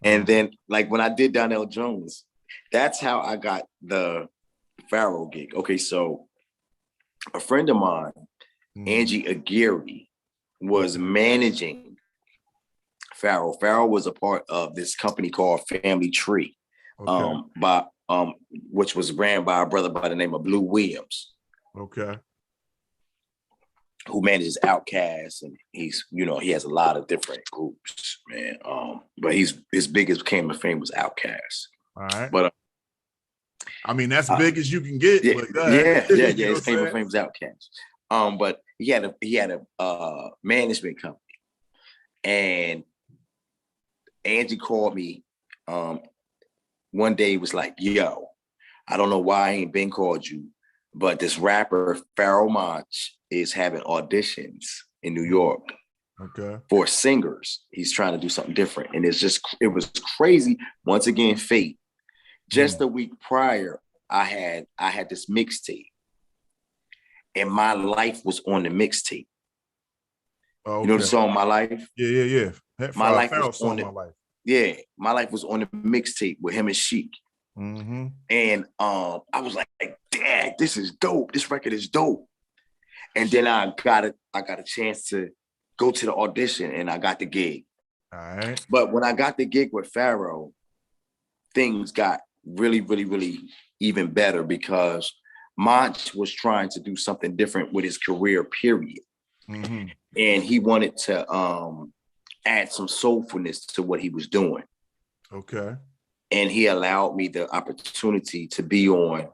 And then like when I did Donnell Jones, that's how I got the Pharoah gig. Okay, so a friend of mine, Angie Aguirre, was managing Pharoah. Pharoah was a part of this company called Family Tree, which was ran by a brother by the name of Blue Williams. Okay. Who manages Outkast, and he's, you know, he has a lot of different groups, man. But his biggest claim to fame was Outkast. All right. But I mean, that's big as you can get. Yeah, but yeah. His claim to fame was Outkast. But he had a management company, and Angie called me one day. Was like, "Yo, I don't know why I ain't been called you, but this rapper Pharoah Monch is having auditions in New York for singers. He's trying to do something different." And it was crazy. Once again, fate. Just a week prior, I had this mixtape, and My Life was on the mixtape. Oh, okay. You know the song My Life? Yeah. My Life was on My Life. Yeah, My Life was on the mixtape with him and Sheik. Mm-hmm. And I was like, "Dad, this is dope. This record is dope." And then I got a chance to go to the audition, and I got the gig. All right. But when I got the gig with Pharoah, things got really, really, really even better, because Monch was trying to do something different with his career, period. Mm-hmm. And he wanted to add some soulfulness to what he was doing. Okay. And he allowed me the opportunity to be on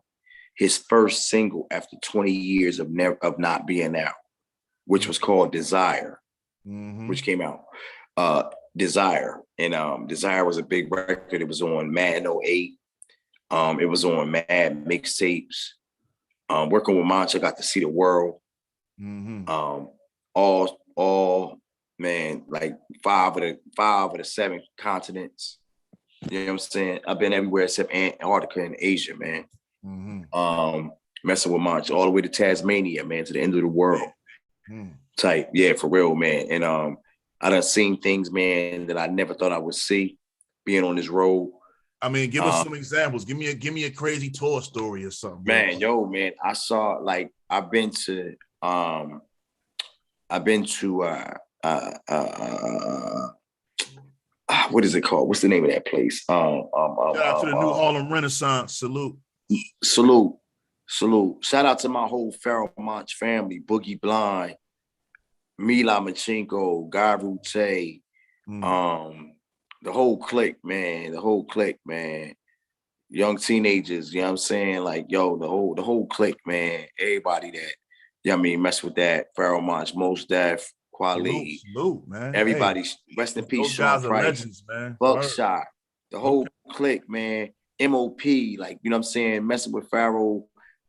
his first single after 20 years of not being out, which was called Desire, which came out. Desire. And Desire was a big record. It was on Mad 08. It was on Mad mixtapes. Working with Monch, I got to see the world. All man, like five of the 7 continents. You know what I'm saying? I've been everywhere except Antarctica and Asia, man. Messing with Monch all the way to Tasmania, man, to the end of the world. Type, yeah, for real, man. And I done seen things, man, that I never thought I would see being on this road. I mean, give us some examples. Give me a crazy tour story or something. Man, man, I saw, like, I've been to what is it called? What's the name of that place? Shout out to the New Harlem Renaissance. Salute. Shout out to my whole Pharoah Monch family, Boogie Blind, Mila Machinko, Guy Rute, the whole clique, man. Young teenagers, you know what I'm saying? Like, yo, the whole clique, man. Everybody that, you know what I mean, mess with that. Pharoah Monch, Mos Def, Kweli. Salute, man. Everybody, rest in peace, Sean Price, legends, man. Buckshot, the whole clique, man. MOP, like, you know what I'm saying, messing with Pharoah,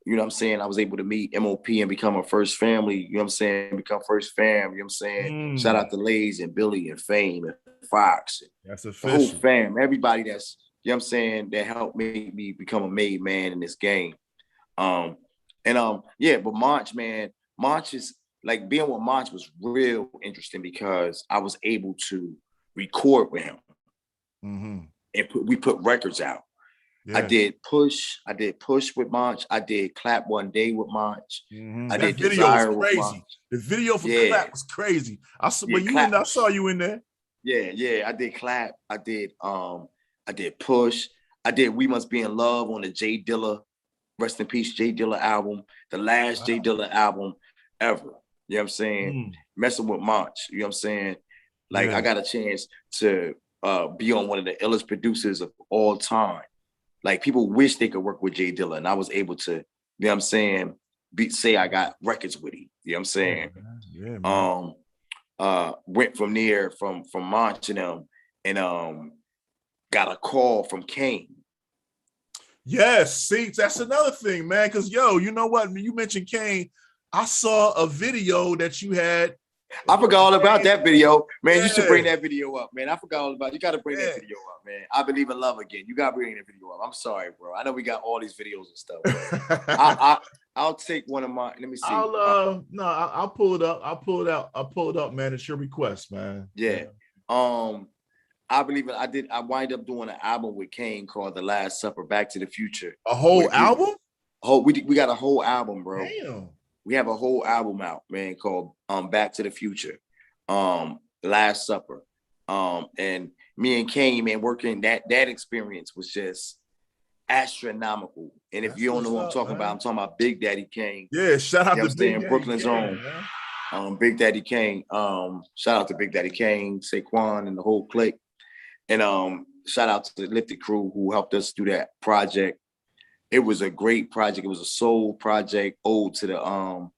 you know what I'm saying? I was able to meet MOP and become a first family, you know what I'm saying? Become first fam, you know what I'm saying? Shout out to Lays and Billy and Fame and Fox. That's official. The whole fam, everybody that's, you know what I'm saying, that helped make me become a made man in this game. But Monch, man, Monch is, like, being with Monch was real interesting because I was able to record with him. and we put records out. Yeah. I did push with Monch. I did Clap One Day with Monch. I did Desire was crazy. The video for Clap was crazy. I saw you in there. Yeah. I did Clap. I did Push. I did We Must Be in Love on the J Dilla, rest in peace, J Dilla album, the last J Dilla album ever. You know what I'm saying? Messing with Monch. You know what I'm saying? Like I got a chance to be on one of the illest producers of all time. Like people wish they could work with J Dilla, and I was able to, you know what I'm saying, say I got records with him. You know what I'm saying? Yeah, man. Went from there from Monch and them, and got a call from Kane. Yes, see, that's another thing, man. Because you know what? When you mentioned Kane, I saw a video that you had. I forgot all about that video, man. You should bring that video up, man. I forgot all about. You got to bring that video up, man. I Believe in Love Again. You got to bring that video up. I'm sorry, bro. I know we got all these videos and stuff. I'll take one of mine. Let me see. I'll pull it up. I'll pull it up, man. It's your request, man. Yeah. I believe it. I wind up doing an album with Kane called The Last Supper, Back to the Future. A whole album? We got a whole album, bro. Damn. We have a whole album out, man, called Back to the Future, Last Supper. And me and Kane, man, working that experience was just astronomical. And if you don't know what I'm talking about, I'm talking about Big Daddy Kane. Yeah, shout out to Big Daddy Brooklyn's own. Big Daddy Kane. Shout out to Big Daddy Kane, Saquon, and the whole clique. And shout out to the Lifted crew who helped us do that project. It was a great project. It was a soul project, ode to the 60s,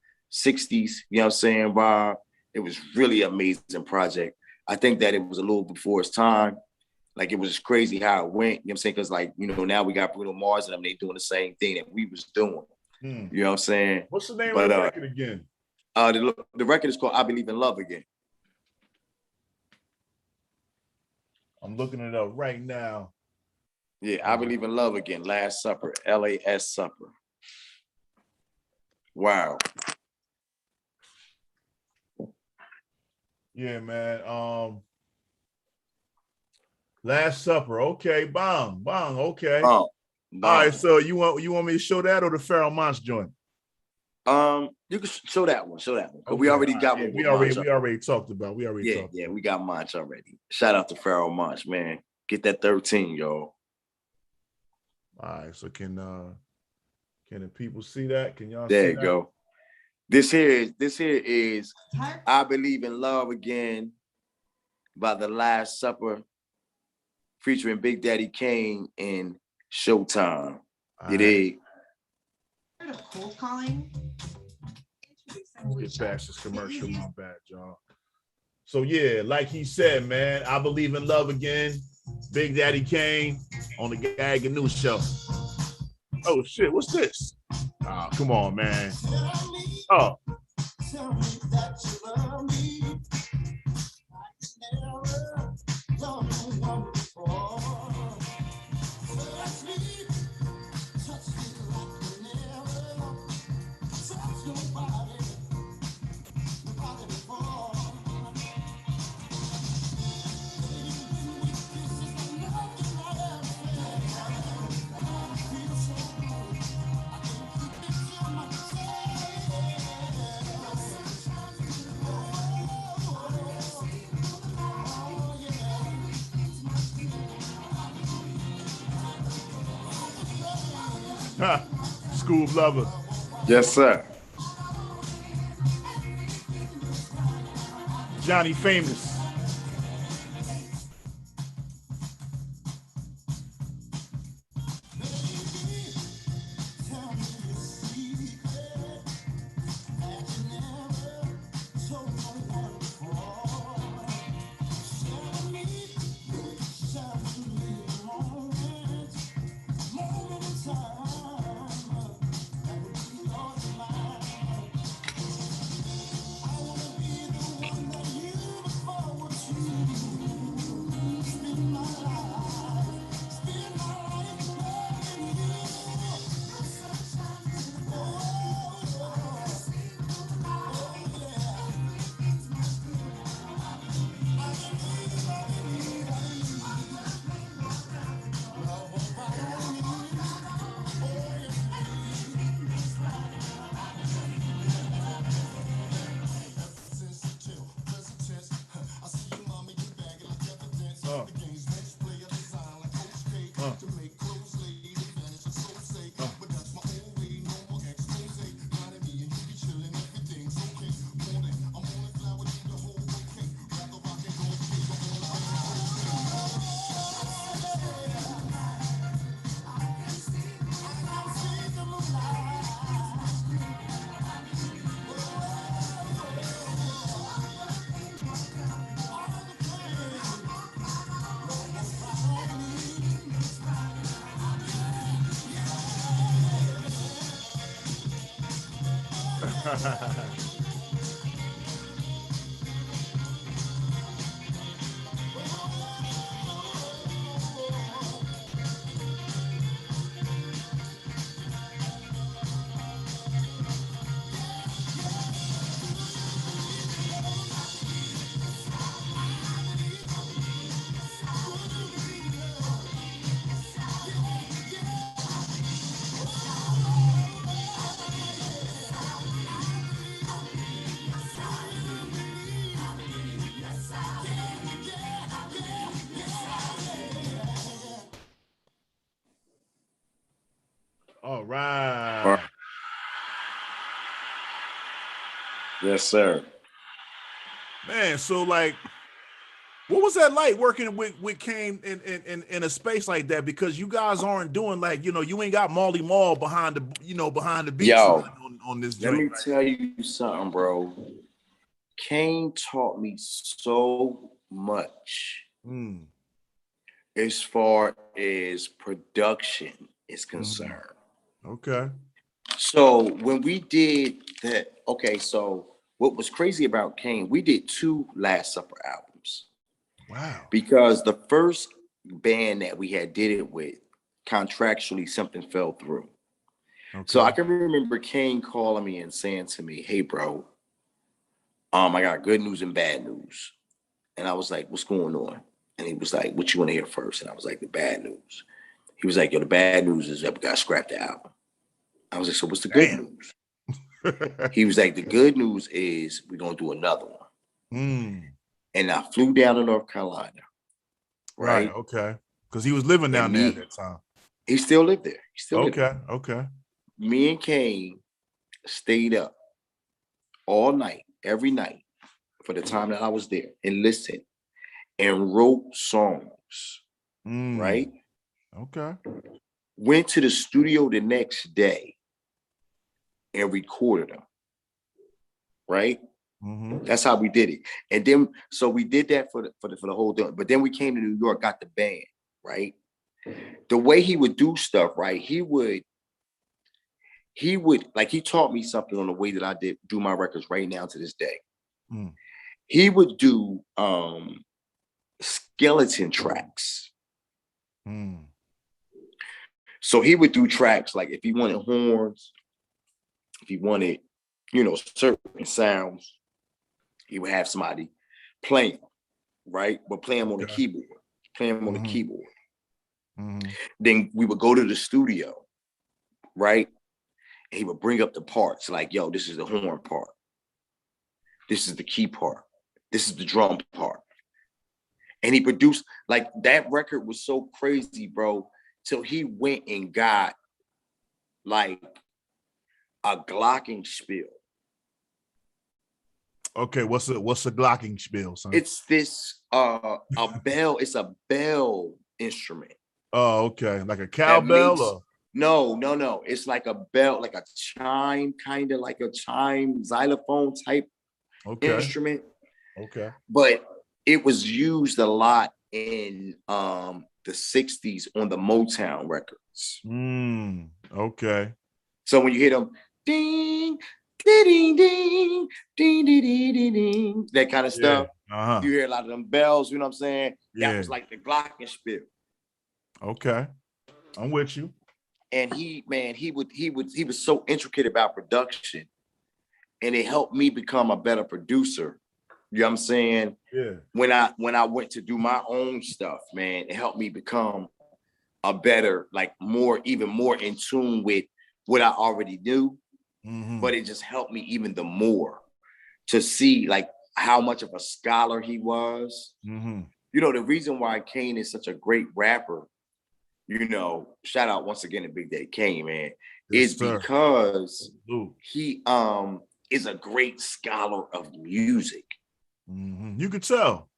you know what I'm saying, Bob? It was really amazing project. I think that it was a little before its time. Like, it was just crazy how it went, you know what I'm saying? Because, like, you know, now we got Bruno Mars and them, they doing the same thing that we was doing. You know what I'm saying? What's the name of the record again? The record is called I Believe in Love Again. I'm looking it up right now. Yeah, I Believe in Love Again. Last Supper, LAS Supper. Wow. Yeah, man. Last Supper. Okay, bomb. Okay. All right. So you want me to show that or the Pharoah Monch joint? You can show that one. Okay. We already got one. We already talked about. Yeah, we got Monch already. Shout out to Pharoah Monch, man. Get that 13, y'all. All right, so can the people see that? Can y'all there see you that? Go. This here is I Believe in Love Again by The Last Supper, featuring Big Daddy Kane and Showtyme. You dig? Cold calling. Let's get past this commercial, my bad, y'all. So yeah, like he said, man, I Believe in Love Again. Big Daddy Kane on the Gag and News show. Oh shit, what's this? Oh, come on, man. Oh. School lover. Yes, sir. Johnny Famous. All right. Yes, sir. Man, so like, what was that like working with Kane in a space like that? Because you guys aren't doing like, you ain't got Marley Marl behind the beats Yo, on this let joint. me tell you something, bro. Kane taught me so much as far as production is concerned. Okay. So when we did that, okay, so what was crazy about Kane, we did 2 Last Supper albums. Wow. Because the first band that we had did it with, contractually something fell through. Okay. So I can remember Kane calling me and saying to me, "Hey, bro, I got good news and bad news." And I was like, "What's going on?" And he was like, "What you want to hear first?" And I was like, "The bad news." He was like, "Yo, the bad news is that we got to scrap the album." I was like, "So what's the good news?" He was like, "The good news is we're going to do another one." And I flew down to North Carolina. Right. Okay. Because he was living down there at that time. He still lived there. He still lived there. Okay. Me and Kane stayed up all night, every night, for the time that I was there, and listened and wrote songs. Right? Okay. Went to the studio the next day and recorded them. Right? That's how we did it. And then, so we did that for the whole thing. But then we came to New York, got the band. Right? The way he would do stuff, right? He would like, he taught me something on the way that I do my records right now to this day. He would do skeleton tracks. So he would do tracks like if he wanted horns, if he wanted, certain sounds, he would have somebody play them, right? But play them on the keyboard. Then we would go to the studio, right? And he would bring up the parts like, "Yo, this is the horn part. This is the key part. This is the drum part." And he produced, like, that record was so crazy, bro, till he went and got like a glockenspiel. Okay, what's a glockenspiel, son? It's this a bell, it's a bell instrument. Oh, okay. Like a cowbell? No. It's like a bell, like a chime, kind of like a chime xylophone type instrument. Okay. But it was used a lot in the 60s on the Motown records. Okay. So when you hear them ding, ding, ding, ding, ding, ding, ding, that kind of stuff, you hear a lot of them bells, you know what I'm saying? That was like the glockenspiel. Okay. I'm with you. And he was so intricate about production, and it helped me become a better producer. You know what I'm saying? Yeah. When I went to do my own stuff, man, it helped me become a better, like even more in tune with what I already knew. But it just helped me even the more to see like how much of a scholar he was. The reason why Kane is such a great rapper, shout out once again to Big Day Kane, man, is because he is a great scholar of music. You could tell.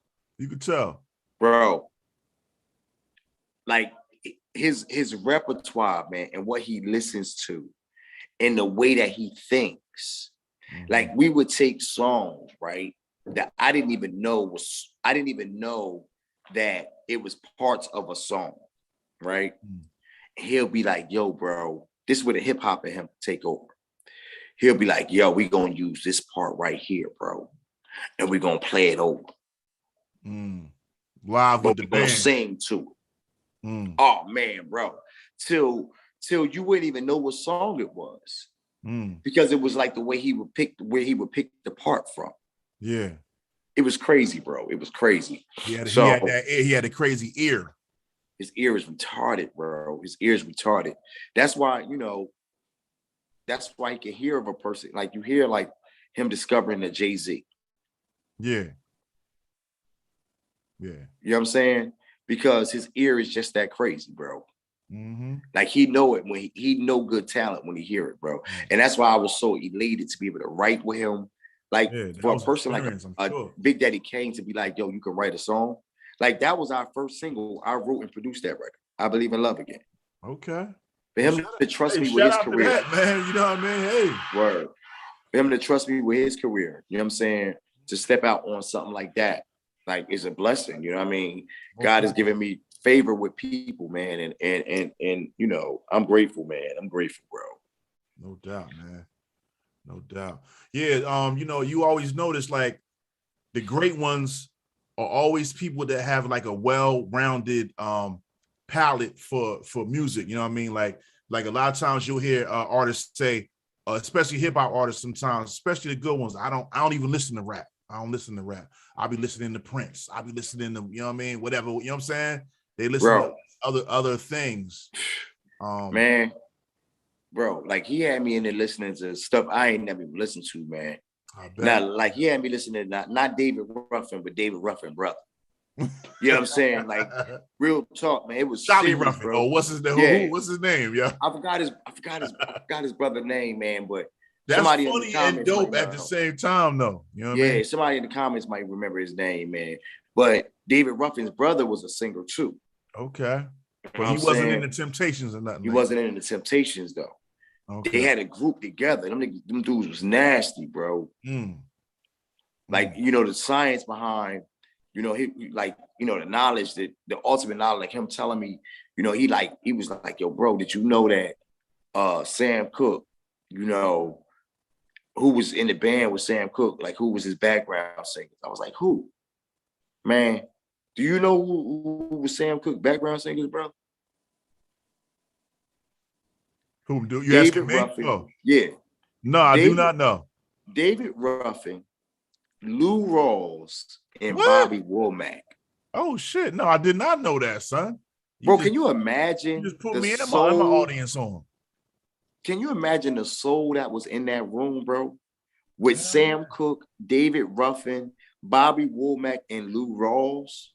Bro. Like his repertoire, man, and what he listens to and the way that he thinks. Like, we would take songs, right, that I didn't even know that it was parts of a song, right? And he'll be like, "Yo, bro, this is where the hip hop and him take over." he'll be like, yo, we gonna use this part right here, bro. And we're gonna play it over. Live But with the we're gonna band. sing to it. Oh man, bro. Till you wouldn't even know what song it was. Because it was like the way he would pick the part from. Yeah. It was crazy, bro. It was crazy. He had a crazy ear. His ear is retarded, bro. His ear is retarded. That's why, you know, that's why you can hear of a person. Like you hear like him discovering the Jay-Z. Yeah. Yeah. You know what I'm saying? Because his ear is just that crazy, bro. Like he know it when he know good talent when he hear it, bro. And that's why I was so elated to be able to write with him. Like for a person like a Big Daddy Kane to be like, yo, you can write a song. Like that was our first single. I wrote and produced that record. I Believe in Love Again. Okay. For him to trust me with his career. That, man. You know what I mean? Hey. Word. For him to trust me with his career. You know what I'm saying? To step out on something like that. Like it's a blessing. You know what I mean? God has given me favor with people, man. And you know, I'm grateful, man. I'm grateful, bro. No doubt, man. No doubt. Yeah, you know, you always notice like the great ones are always people that have like a well-rounded palette for music. You know what I mean? Like a lot of times you'll hear artists say, especially hip hop artists sometimes, especially the good ones, I don't even listen to rap. I don't listen to rap. I'll be listening to Prince. I'll be listening to, you know what I mean? Whatever, you know what I'm saying? They listen to other things. Man, bro, like he had me in there listening to stuff I ain't never even listened to, man. Not like he had me listening to not David Ruffin, but David Ruffin brother. You know what I'm saying? Like real talk, man. It was Charlie serious, Ruffin. bro. Oh, what's his name? Yeah. What's his name? Yeah. I forgot his brother's name, man. But that's somebody funny and dope at the same time, though. You know what I mean? Somebody in the comments might remember his name, man. But David Ruffin's brother was a singer too. Okay. But he wasn't in the Temptations or nothing. He wasn't in the Temptations though. Okay. They had a group together. Them dudes was nasty, bro. Like, you know, the science behind, you know, the knowledge, the ultimate knowledge, like him telling me, you know, he was like, yo, bro, did you know that Sam Cooke, you know, who was in the band with Sam Cooke, like who was his background singer? I was like, who? Man, do you know who was Sam Cooke background singers, bro? Who do you asking me? Oh. Yeah. No, I do not know. David Ruffin, Lou Rawls, and Bobby Womack. Oh shit! No, I did not know that, son. Bro, can you imagine? You just put me in my audience on. Can you imagine the soul that was in that room, bro? With Sam Cooke, David Ruffin, Bobby Womack, and Lou Rawls.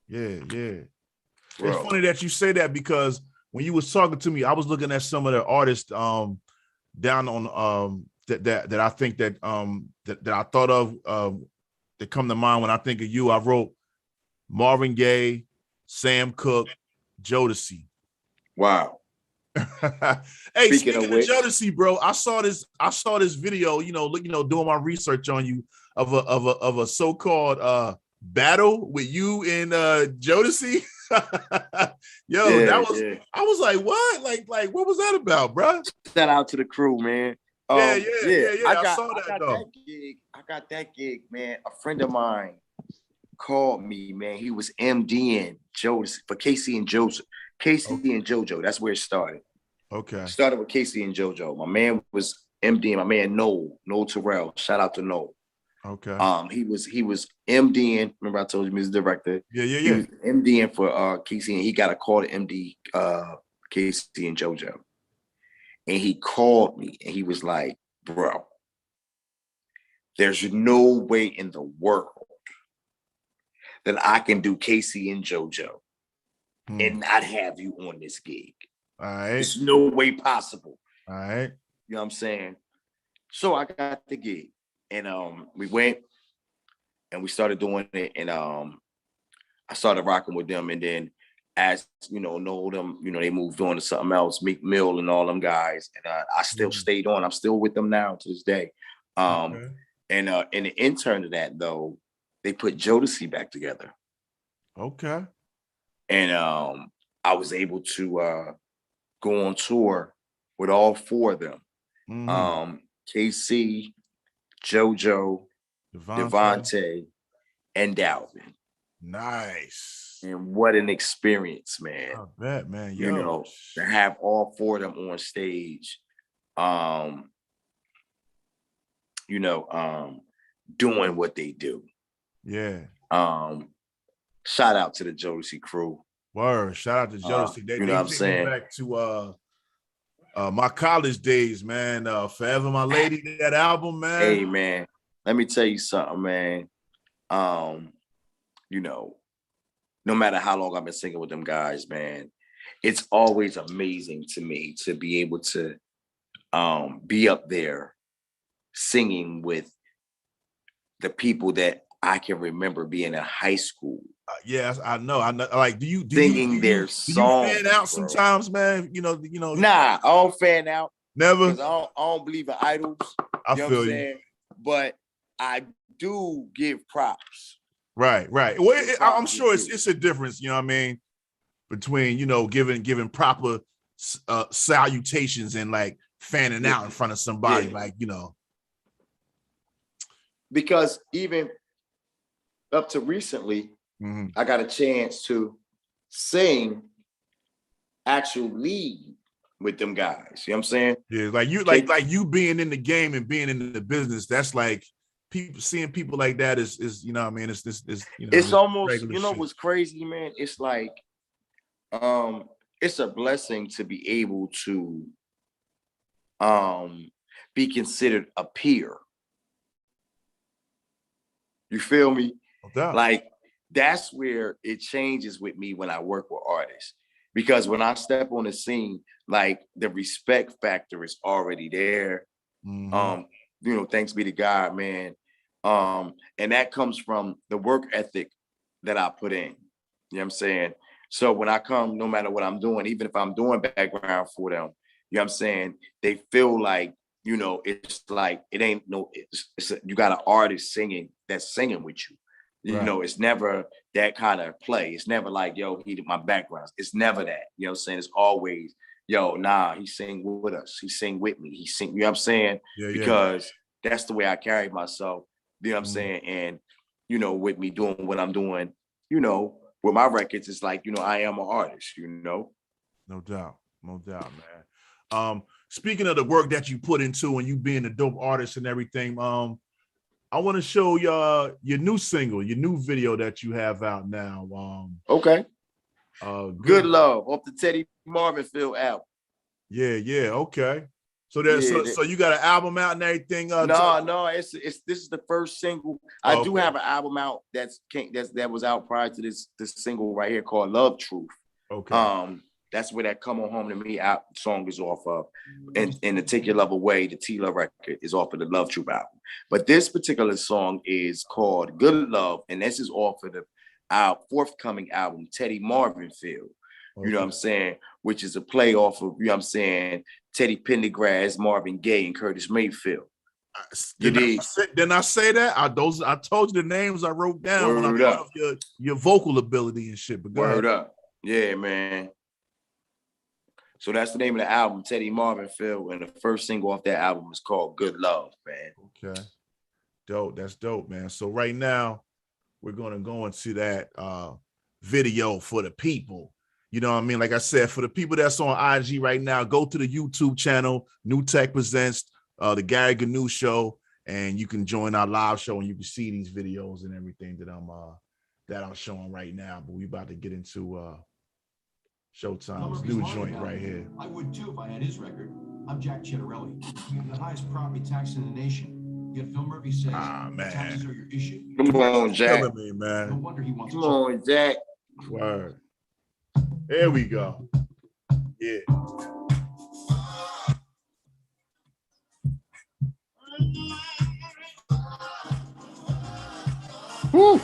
Yeah. Bro. It's funny that you say that because when you was talking to me, I was looking at some of the artists down on that I think that I thought of that come to mind when I think of you. I wrote Marvin Gaye, Sam Cooke, Jodeci. Wow. Hey, speaking of Jodeci, bro, I saw this video, you know, doing my research on you of a so-called battle with you and Jodeci. Yo, I was like, what? Like what was that about, bro? Shout out to the crew, man. Yeah. I saw that though. I got that gig, man. A friend of mine called me, man. He was MDing Jodeci for Casey and Joseph. Casey and JoJo. That's where it started. Okay. Started with Casey and JoJo. My man was MDing. My man Noel Terrell. Shout out to Noel. Okay. He was MDing. Remember I told you, Mr. Director. Yeah. He was MDing for Casey, and he got a call to MD Casey and JoJo. And he called me, and he was like, "Bro, there's no way in the world that I can do Casey and JoJo and not have you on this gig. All right. There's no way possible." All right. You know what I'm saying? So I got the gig, and we went and we started doing it, and I started rocking with them, and then as you know them, you know, they moved on to something else, Meek Mill and all them guys, and I still stayed on. I'm still with them now to this day. And in the intern of that though, they put Jodeci back together. Okay. And I was able to go on tour with all four of them. KC, JoJo, Devontae, and Dalvin. Nice. And what an experience, man. I bet, man. You know, to have all four of them on stage, doing what they do. Yeah. Shout out to the Jodeci crew. Word. Shout out to Jodeci. They what I'm saying? Me back to my college days, man. Forever My Lady, that album, man. Hey, man. Let me tell you something, man. No matter how long I've been singing with them guys, man, it's always amazing to me to be able to be up there singing with the people that I can remember being in high school. Yes, I know. Like, do you singing their songs? Do you fan out sometimes, man? You know. Nah, I don't fan out. Never. Because I don't believe in idols. I feel you. But I do give props. Right. Well, I'm sure it's a difference. You know what I mean? Between giving proper salutations and like fanning out in front of somebody, Because even up to recently, I got a chance to sing actual lead with them guys. You know what I'm saying? Yeah, like you being in the game and being in the business, that's like seeing people like that is you know what I mean? It's almost, what's crazy, man? It's like it's a blessing to be able to be considered a peer. You feel me? Like that's where it changes with me when I work with artists, because when I step on the scene, like the respect factor is already there. Thanks be to God, man. And that comes from the work ethic that I put in. You know what I'm saying? So when I come, no matter what I'm doing, even if I'm doing background for them, you know what I'm saying? They feel like, it's like, it ain't you got an artist singing that's singing with you. Right. It's never that kind of play. It's never like, yo, he did my backgrounds. It's never that. You know what I'm saying? It's always, yo, nah, he sing with us. He sing with me. He sing, you know what I'm saying? Yeah, because that's the way I carry myself. You know what I'm saying? And, with me doing what I'm doing, with my records, it's like, I am an artist, No doubt, man. Speaking of the work that you put into and you being a dope artist and everything, I want to show your new single, your new video that you have out now. Okay. Good Love off the Teddy Marvinfield album. Yeah. Okay. So so you got an album out and everything? No. This is the first single. I do have an album out that was out prior to this single right here called Love Truth. Okay. That's where that Come On Home to Me song is off of. And in a Take Your Love Away, the T-Love record is off of the Love Truth album. But this particular song is called Good Love, and this is off of our forthcoming album, Teddy Marvinfield. You know what I'm saying? Which is a play off of, you know what I'm saying, Teddy Pendergrass, Marvin Gaye, and Curtis Mayfield. Didn't I say that? I told you the names I wrote down when I thought of your vocal ability and shit. But Word up. Yeah, man. So that's the name of the album, Teddy Marvinfield, and the first single off that album is called Good Love, man. Okay. Dope. That's dope, man. So right now, we're going to go into that video for the people. You know what I mean? Like I said, for the people that's on IG right now, go to the YouTube channel, New Tech Presents, the Gary Gnu Show, and you can join our live show and you can see these videos and everything that I'm showing right now. But we about to get into Showtime's new joint right here. I would too if I had his record. I'm Jack Chittarelli, the highest property tax in the nation. Yet Phil Murphy says taxes are your issue. Come on, Jack. Killing me, man. No wonder he wants Come on, Jack. Word. There we go. Yeah. Woo.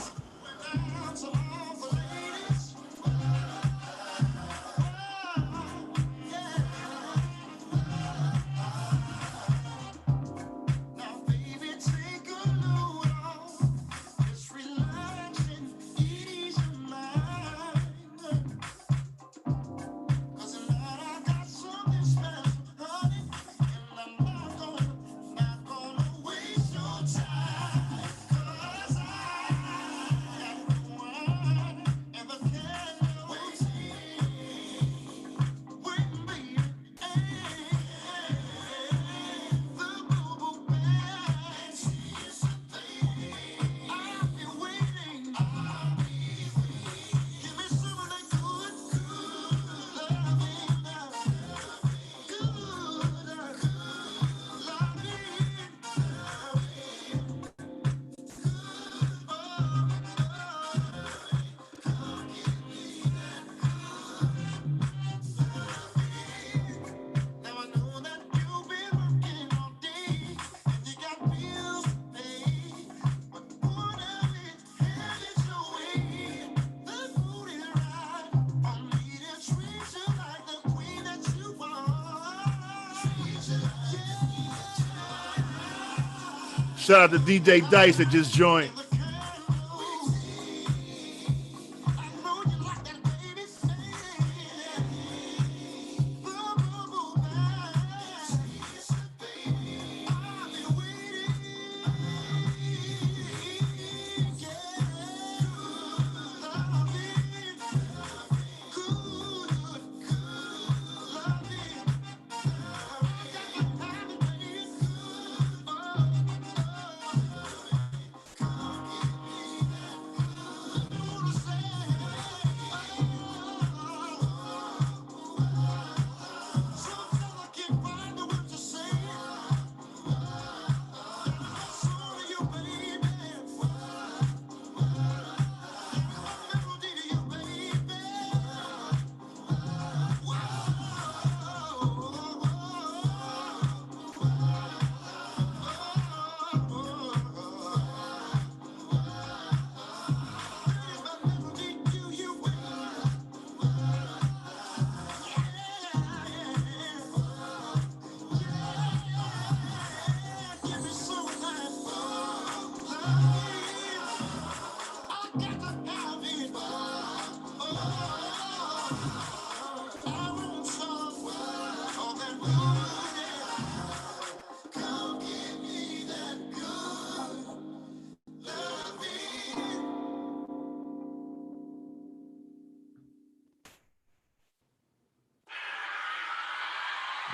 Shout out to DJ Dice that just joined.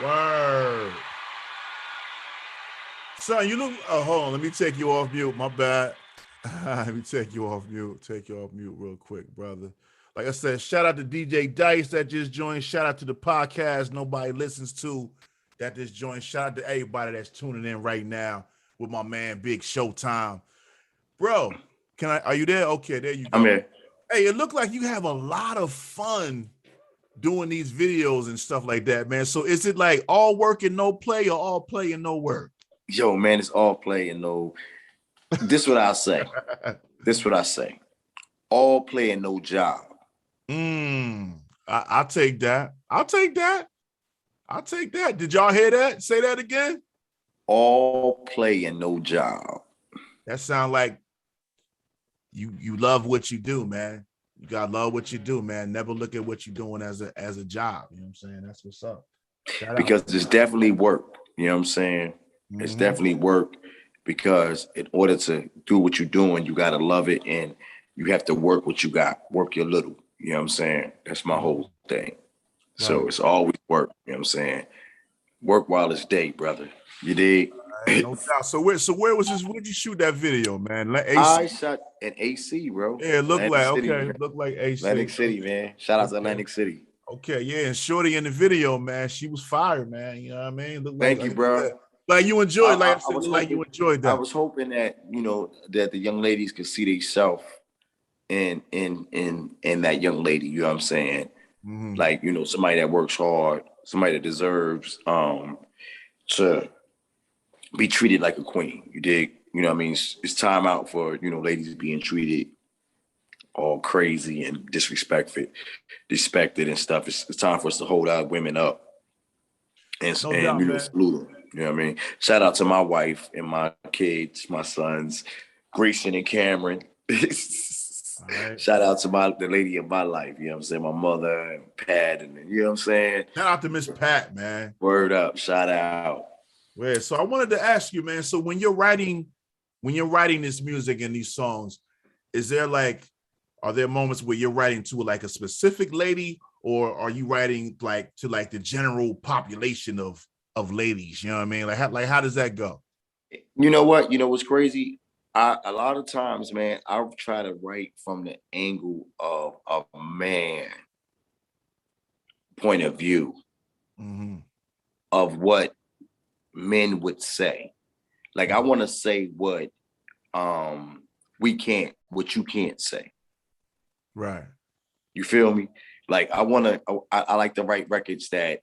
Word. Son, you look, oh, hold on. Let me take you off mute. My bad. Let me take you off mute. Take you off mute real quick, brother. Like I said, shout out to DJ Dice that just joined. Shout out to the podcast nobody listens to that just joined. Shout out to everybody that's tuning in right now with my man, Big Showtyme. Bro, are you there? Okay, there you go. I'm here. Hey, it looked like you have a lot of fun doing these videos and stuff like that, man. So is it like all work and no play, or all play and no work? Yo, man, it's all play and no. This what I say. This what I say. All play and no job. I'll take that. I'll take that. I'll take that. Did y'all hear that? Say that again. All play and no job. That sound like you love what you do, man. You gotta love what you do, man. Never look at what you're doing as a job. You know what I'm saying? That's what's up. Because it's definitely work. You know what I'm saying? Mm-hmm. It's definitely work, because in order to do what you're doing, you gotta love it, and you have to work what you got. Work your little. You know what I'm saying? That's my whole thing. Right. So it's always work. You know what I'm saying? Work while it's day, brother. You dig? No doubt. So where was this? Where'd you shoot that video, man? I shot in AC, bro. Yeah, it looked Atlantic like City, okay. man. Looked like AC. Atlantic City, man. Shout out to Atlantic City. Okay, yeah, and Shorty in the video, man, she was fire, man. You know what I mean? Looked Thank you, bro. Like you enjoyed, I was enjoyed that. I was hoping that that the young ladies could see themselves in that young lady. You know what I'm saying? Mm-hmm. Like somebody that works hard, somebody that deserves to be treated like a queen. You dig? You know what I mean? It's time out for ladies being treated all crazy and respected and stuff. It's time for us to hold our women up and salute them. You know what I mean? Shout out to my wife and my kids, my sons, Grayson and Cameron. Right. Shout out to the lady of my life. You know what I'm saying? My mother and Pat, and you know what I'm saying? Shout out to Miss Pat, man. Word up. Shout out. Yeah. So I wanted to ask you, man. So when you're writing this music and these songs, are there moments where you're writing to like a specific lady, or are you writing like to like the general population of ladies? You know what I mean? Like how does that go? You know what? You know what's crazy? A lot of times, man, I try to write from the angle of a man point of view of what men would say. Like I want to say what you can't say. Right. You feel me? Like I like to write records that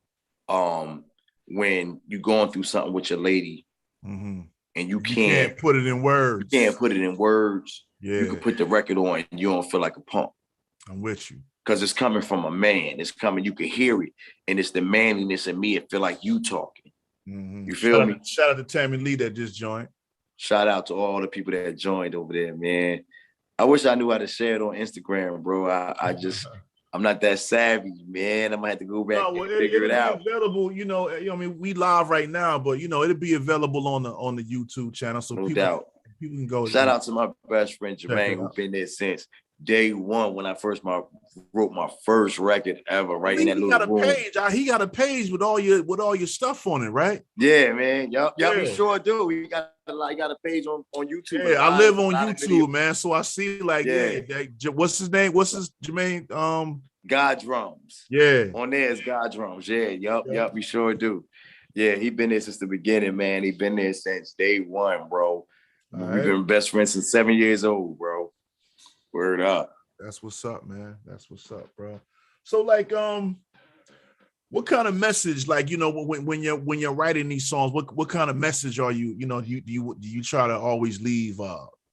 when you're going through something with your lady and you can't put it in words. You can't put it in words. Yeah. You can put the record on and you don't feel like a punk. I'm with you. Because it's coming from a man. It's coming, you can hear it. And it's the manliness in me. It feel like you talking. You feel me? Shout out to Tammy Lee that just joined. Shout out to all the people that joined over there, man. I wish I knew how to share it on Instagram, bro. I'm not that savvy, man. I'm gonna have to go back and figure it out. It'll be available, I mean, we live right now, but it'll be available on the YouTube channel. So no people doubt. People can go. Shout out to my best friend Jermaine, who's been there since day one when I first wrote my first record ever, right in that little room. He got a page with all your stuff on it, right? Yeah, man. Y'all we sure do. We got a page on YouTube. Yeah, I live on YouTube, man. So I see what's his name? What's his Jermaine? God Drums. Yeah. On there is God Drums. Yeah, yup, we sure do. Yeah, he been there since the beginning, man. He been there since day one, bro. We've been best friends since 7 years old, bro. Word up. That's what's up, man. That's what's up, bro. So like, what kind of message, like, when you're writing these songs, what kind of message are you, do you try to always leave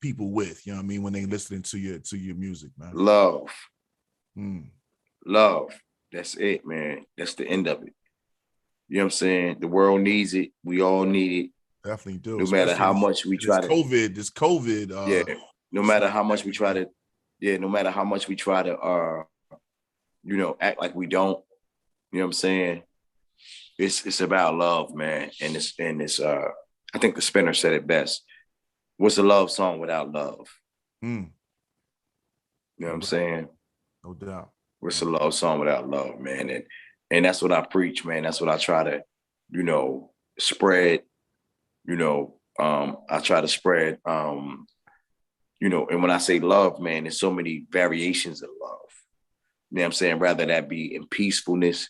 people with, you know what I mean, when they listening to your music, man? Love. Love. That's it, man. That's the end of it. You know what I'm saying? The world needs it. We all need it. Definitely do. No matter how much we try to this COVID. No matter how much we try to, act like we don't, you know what I'm saying? It's about love, man. And it's I think the Spinner said it best. What's a love song without love? You know what I'm saying? No doubt. What's a love song without love, man? And that's what I preach, man. That's what I try to, spread. I try to spread, and when I say love, man, there's so many variations of love. You know what I'm saying? Rather that be in peacefulness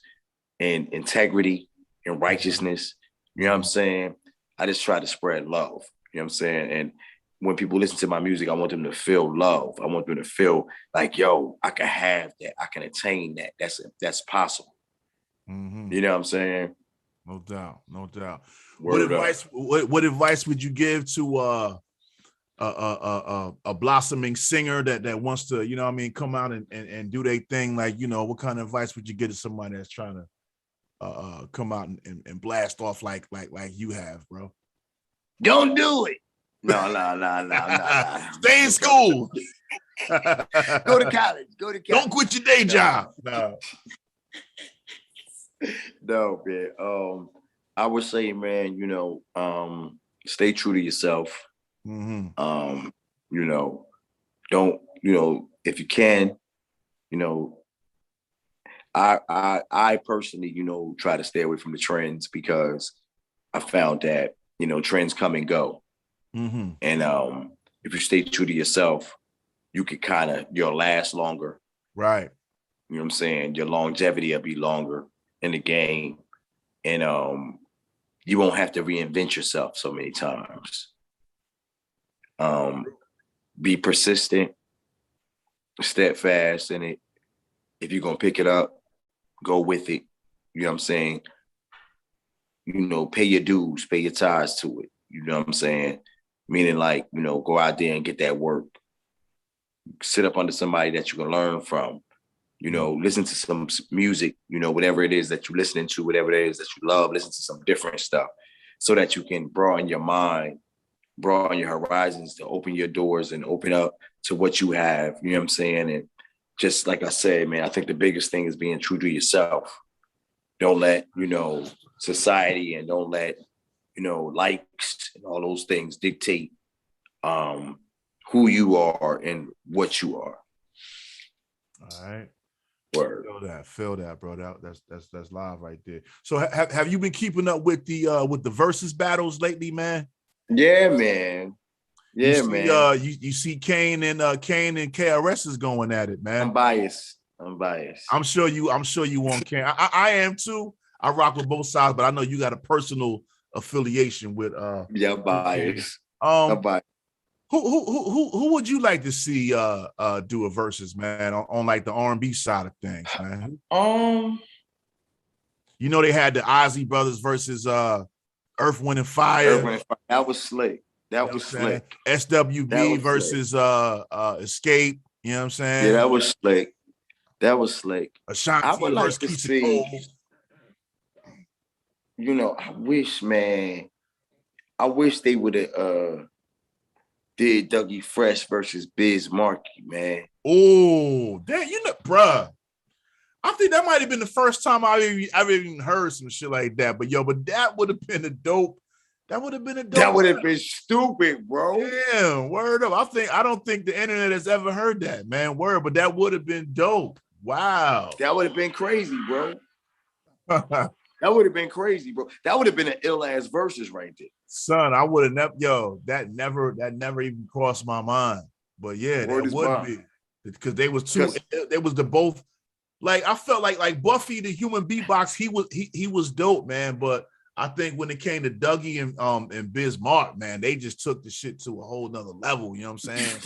and integrity and righteousness. You know what I'm saying? I just try to spread love. You know what I'm saying? And when people listen to my music, I want them to feel love. I want them to feel like, yo, I can have that. I can attain that. That's possible. You know what I'm saying? No doubt. Word what advice would you give to a blossoming singer that wants to, come out and do their thing? Like, what kind of advice would you give to somebody that's trying to come out and blast off like you have, bro? Don't do it. No. Stay in school. Go to college. Don't quit your day job. No. No, man. I would say, man, stay true to yourself. Don't, if you can, I personally, try to stay away from the trends because I found that, trends come and go. And if you stay true to yourself, you could you'll last longer. Right. You know what I'm saying? Your longevity will be longer in the game. And you won't have to reinvent yourself so many times. Be persistent, steadfast in it. If you're going to pick it up, go with it. You know what I'm saying? Pay your dues, pay your ties to it. You know what I'm saying? Meaning like, go out there and get that work. Sit up under somebody that you can learn from. Listen to some music, whatever it is that you're listening to, whatever it is that you love, listen to some different stuff so that you can broaden your mind, broaden your horizons, to open your doors and open up to what you have. You know what I'm saying? And just like I said, man, I think the biggest thing is being true to yourself. Don't let, society and don't let, likes and all those things dictate who you are and what you are. All right. Word. Feel that, bro. That's live right there. So have you been keeping up with the versus battles lately, man? Yeah, man. Yeah, man. You see Kane and KRS is going at it, man. I'm biased. I'm sure you want Kane. I am too. I rock with both sides, but I know you got a personal affiliation with yeah, bias. I'm biased. Who would you like to see do a versus, man, on like the R&B side of things, man? They had the Ozzy Brothers versus Earth, Wind and Fire. That was slick. That was slick. SWB versus Escape. You know what I'm saying? Yeah, that was slick. Ashanti I would like to Keisha see. Cole. I wish they would have did Dougie Fresh versus Biz Markie, man. Oh, that bruh. I think that might have been the first time I've even heard some shit like that. But that would have been a dope. That would have been a dope. That would have been stupid, bro. Damn, word up. I don't think the internet has ever heard that, man. Word, but that would have been dope. Wow. That would have been crazy, bro. That would have been crazy, bro. That would have been an ill ass versus right there. Son, I would have never, that never even crossed my mind. But yeah, that would be. Because they was the both. Like I felt like Buffy the Human Beatbox, he was dope, man. But I think when it came to Dougie and Biz Markie, man, they just took the shit to a whole nother level. You know what I'm saying?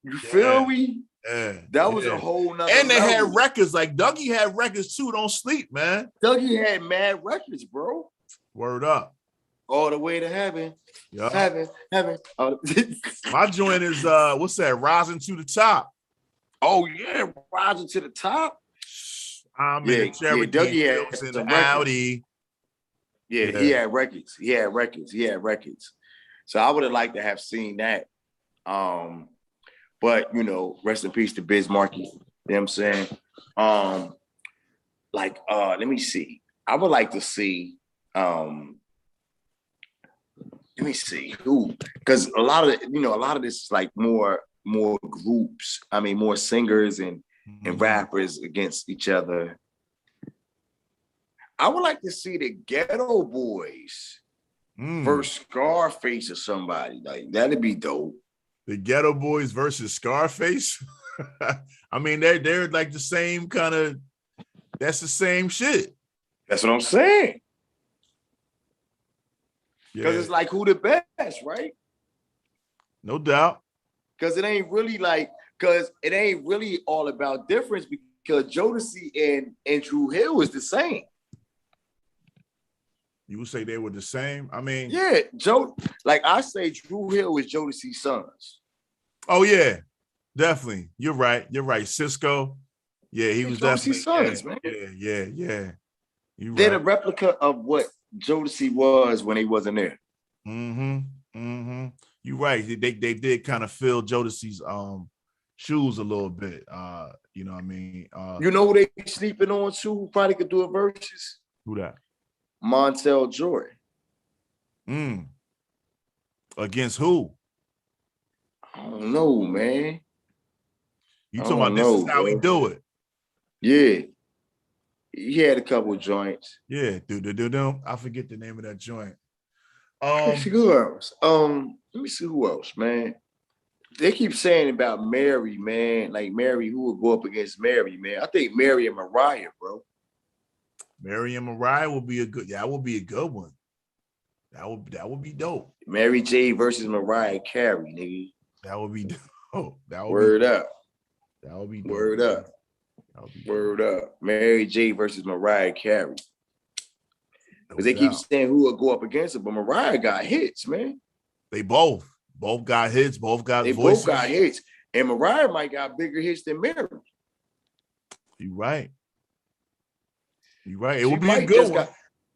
You feel me? Yeah. That was a whole nother And they level. had records. Like Dougie had records too. Don't sleep, man. Dougie had mad records, bro. Word up. All the way to heaven. Yep. Heaven. My joint is what's that? Rising to the Top. Oh yeah, Rising to the Top. I'm in the Cherokee, Dougie had in the Audi. Yeah, he had records. He had records. So I would have liked to have seen that. But rest in peace to Biz Markie. You know what I'm saying? Let me see. I would like to see let me see who, because a lot of this is like more groups. I mean, more singers and rappers against each other. I would like to see the Ghetto Boys versus Scarface or somebody. Like that'd be dope. The Ghetto Boys versus Scarface. I mean, they're like the same kind of. That's the same shit. That's what I'm saying. Because Yeah. it's like who the best, right? No doubt. Because it ain't really all about difference, because Jodeci and Drew Hill is the same. You would say they were the same? I mean, yeah, I say Drew Hill is Jodeci's sons. Oh yeah, definitely. You're right. Cisco. Yeah, he was Jodeci's definitely sons, man. Yeah. They're the replica of what Jodeci was when he wasn't there. You're right. They did kind of fill Jodeci's shoes a little bit. You know what I mean? Who they sleeping on too? Who probably could do a versus? Who that? Montel Jordan. Against who? I don't know, man. You talking about this is how we do it? Yeah. He had a couple of joints. Yeah, I forget the name of that joint. Let me see who else, man. They keep saying about Mary, man. Like Mary, who would go up against Mary, man? I think Mary and Mariah, bro. Mary and Mariah will be a good one. That would be dope. Mary J versus Mariah Carey, nigga. That would be dope. Word up. That would be dope. Word up. Word up. Mary J versus Mariah Carey. Because they keep saying who will go up against her, but Mariah got hits, man. They both got hits, both got voices. Both got hits. And Mariah might got bigger hits than Mary. You're right. It would be a good one.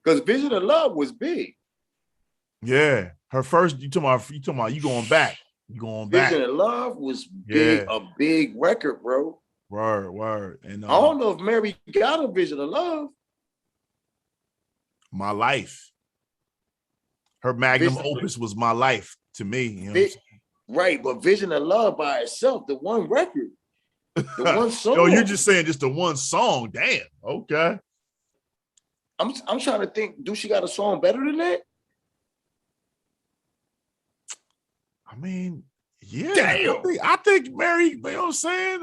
Because Vision of Love was big. Yeah. Her first, you talking about you going back. Vision of Love was big, a big record, bro. Word. And I don't know if Mary got a Vision of Love. My Life. Her magnum opus was My Life to me. You know what I'm saying? Right, but Vision of Love by itself, the one record, the one song. No, you're just saying just the one song. Damn. Okay. I'm trying to think, do she got a song better than that? I mean, yeah. Damn. I think Mary, you know what I'm saying?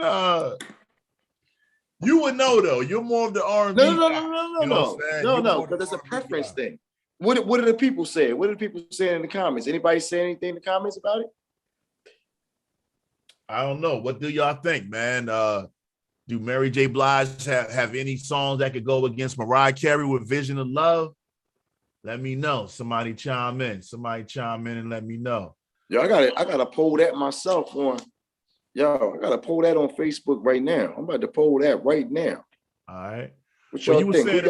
You would know though. You're more of the R&B. No, because it's a preference thing. What are the people saying? What are the people saying in the comments? Anybody say anything in the comments about it? I don't know. What do y'all think, man? Do Mary J. Blige have any songs that could go against Mariah Carey with Vision of Love? Let me know. Somebody chime in and let me know. Yo, I gotta poll that myself on. Yo, I gotta poll that on Facebook right now. I'm about to poll that right now. All right. What y'all think?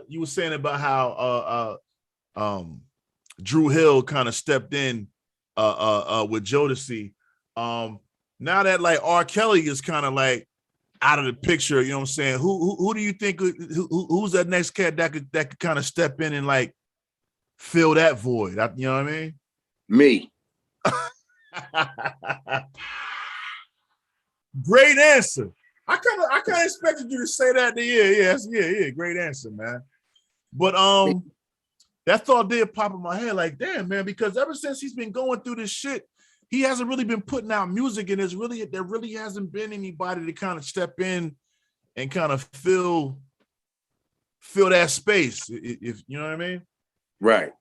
You were saying about how Drew Hill kind of stepped in with Jodeci. Now that like R. Kelly is kind of like out of the picture, you know what I'm saying? Who do you think who's that next cat that could kind of step in and like fill that void? You know what I mean? Me. Great answer. I kind of expected you to say that. Yeah. Great answer, man. But that thought did pop in my head, like, damn, man, because ever since he's been going through this shit, he hasn't really been putting out music, and there really hasn't been anybody to kind of step in and kind of fill that space, if you know what I mean. Right.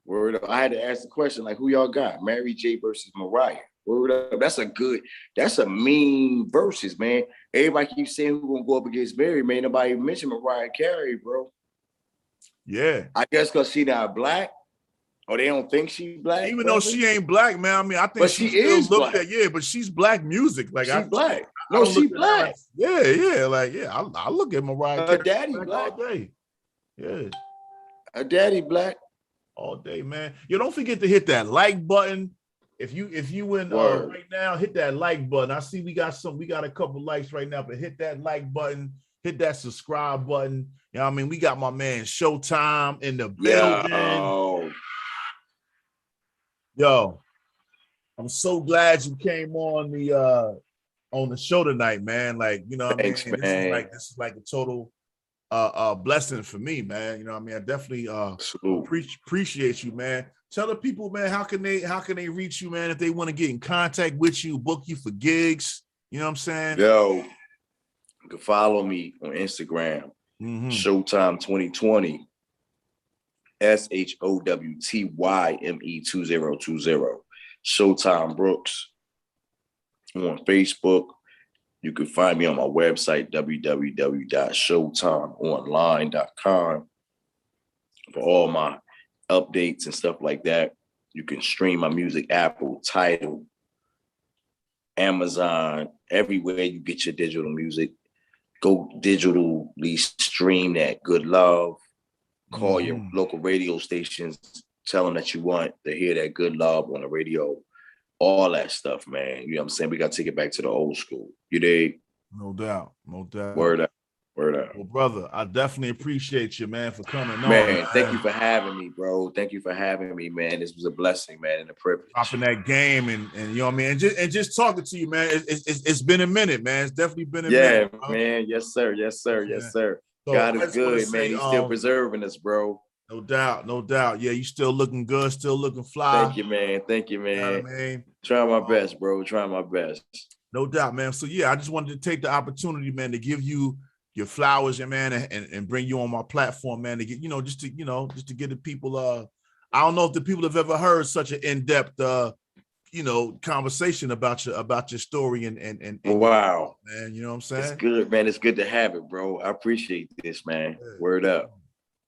Word up. I had to ask the question, like, who y'all got? Mary J versus Mariah. Word up. That's a mean versus, man. Everybody keeps saying who's gonna go up against Mary, man. Nobody mentioned Mariah Carey, bro. Yeah. I guess because she not black, or they don't think she black. Even though she ain't black, man. I mean, I think but she is black. Yeah, but she's black music. Like she's black. No, she black. Like, I look at Mariah Carey. Her daddy black all day. Yeah. Her daddy black. All day, man. You don't forget to hit that like button. If you in right now, hit that like button. I see we got a couple likes right now, but hit that like button, hit that subscribe button. You know what I mean? We got my man Showtyme in the building. Yo, I'm so glad you came on the show tonight, man. Like, you know what I mean? This is like a total blessing for me, man. You know what I mean? I definitely appreciate you, man. Tell the people, man, how can they reach you, man, if they want to get in contact with you, book you for gigs? You know what I'm saying? Yo, you can follow me on Instagram, Showtyme 2020, SHOWTYME 2020, Showtyme Brooks. On Facebook. You can find me on my website, www.showtimeonline.com, for all my updates and stuff like that. You can stream my music, Apple, Tidal, Amazon, everywhere you get your digital music. Go digitally stream that good love. Call your local radio stations, tell them that you want to hear that good love on the radio. All that stuff, man. You know what I'm saying? We got to take it back to the old school. You dig? No doubt. Word up. Well, brother, I definitely appreciate you, man, for coming on. Man, thank you for having me, bro. Thank you for having me, man. This was a blessing, man, and a privilege. Dropping that game and you know what I mean? And just talking to you, man. It's been a minute, man. It's definitely been a minute. Yeah, man. Yes, sir. So God is good, man. He's still preserving us, bro. No doubt. Yeah, you still looking good, still looking fly. Thank you, man. You know what I mean? Trying my best, bro. Trying my best. No doubt, man. So yeah, I just wanted to take the opportunity, man, to give you your flowers, man, and bring you on my platform, man, to get, just to get the people. I don't know if the people have ever heard such an in-depth, conversation about your story and wow, man. You know what I'm saying? It's good, man. It's good to have it, bro. I appreciate this, man. Yeah. Word up.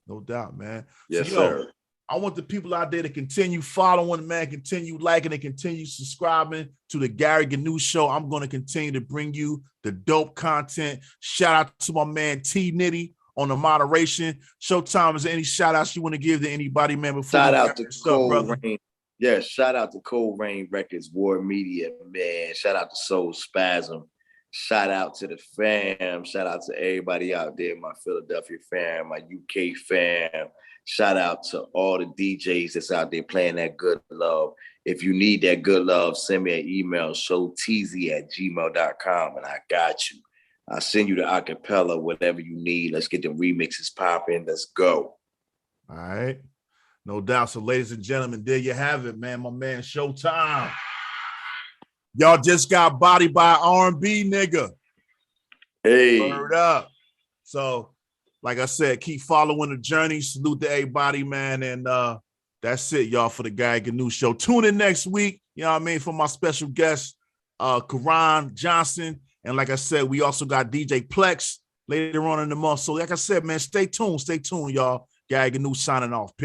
No doubt, man. Yes, sir. I want the people out there to continue following, man, continue liking and continue subscribing to the Gary Gnu Show. I'm going to continue to bring you the dope content. Shout out to my man T Nitty on the moderation. Showtime, is there any shout outs you want to give to anybody, man? Before shout out to Cold Rain. Yeah, shout out to Cold Rain Records, War Media, man. Shout out to Soul Spasm. Shout out to the fam. Shout out to everybody out there, my Philadelphia fam, my UK fam. Shout out to all the DJs that's out there playing that good love. If you need that good love, send me an email, showtz@gmail.com, and I got you. I'll send you the acapella, whatever you need. Let's get the remixes popping. Let's go. All right. No doubt. So, ladies and gentlemen, there you have it, man. My man Showtime. Y'all just got bodied by an R&B nigga. Hey. Word up. So, like I said, keep following the journey. Salute to everybody, man. And that's it, y'all, for the Gary Gnu Show. Tune in next week, you know what I mean, for my special guest, Karan Johnson. And like I said, we also got DJ Plex later on in the month. So like I said, man, stay tuned, y'all. Gary Gnu signing off.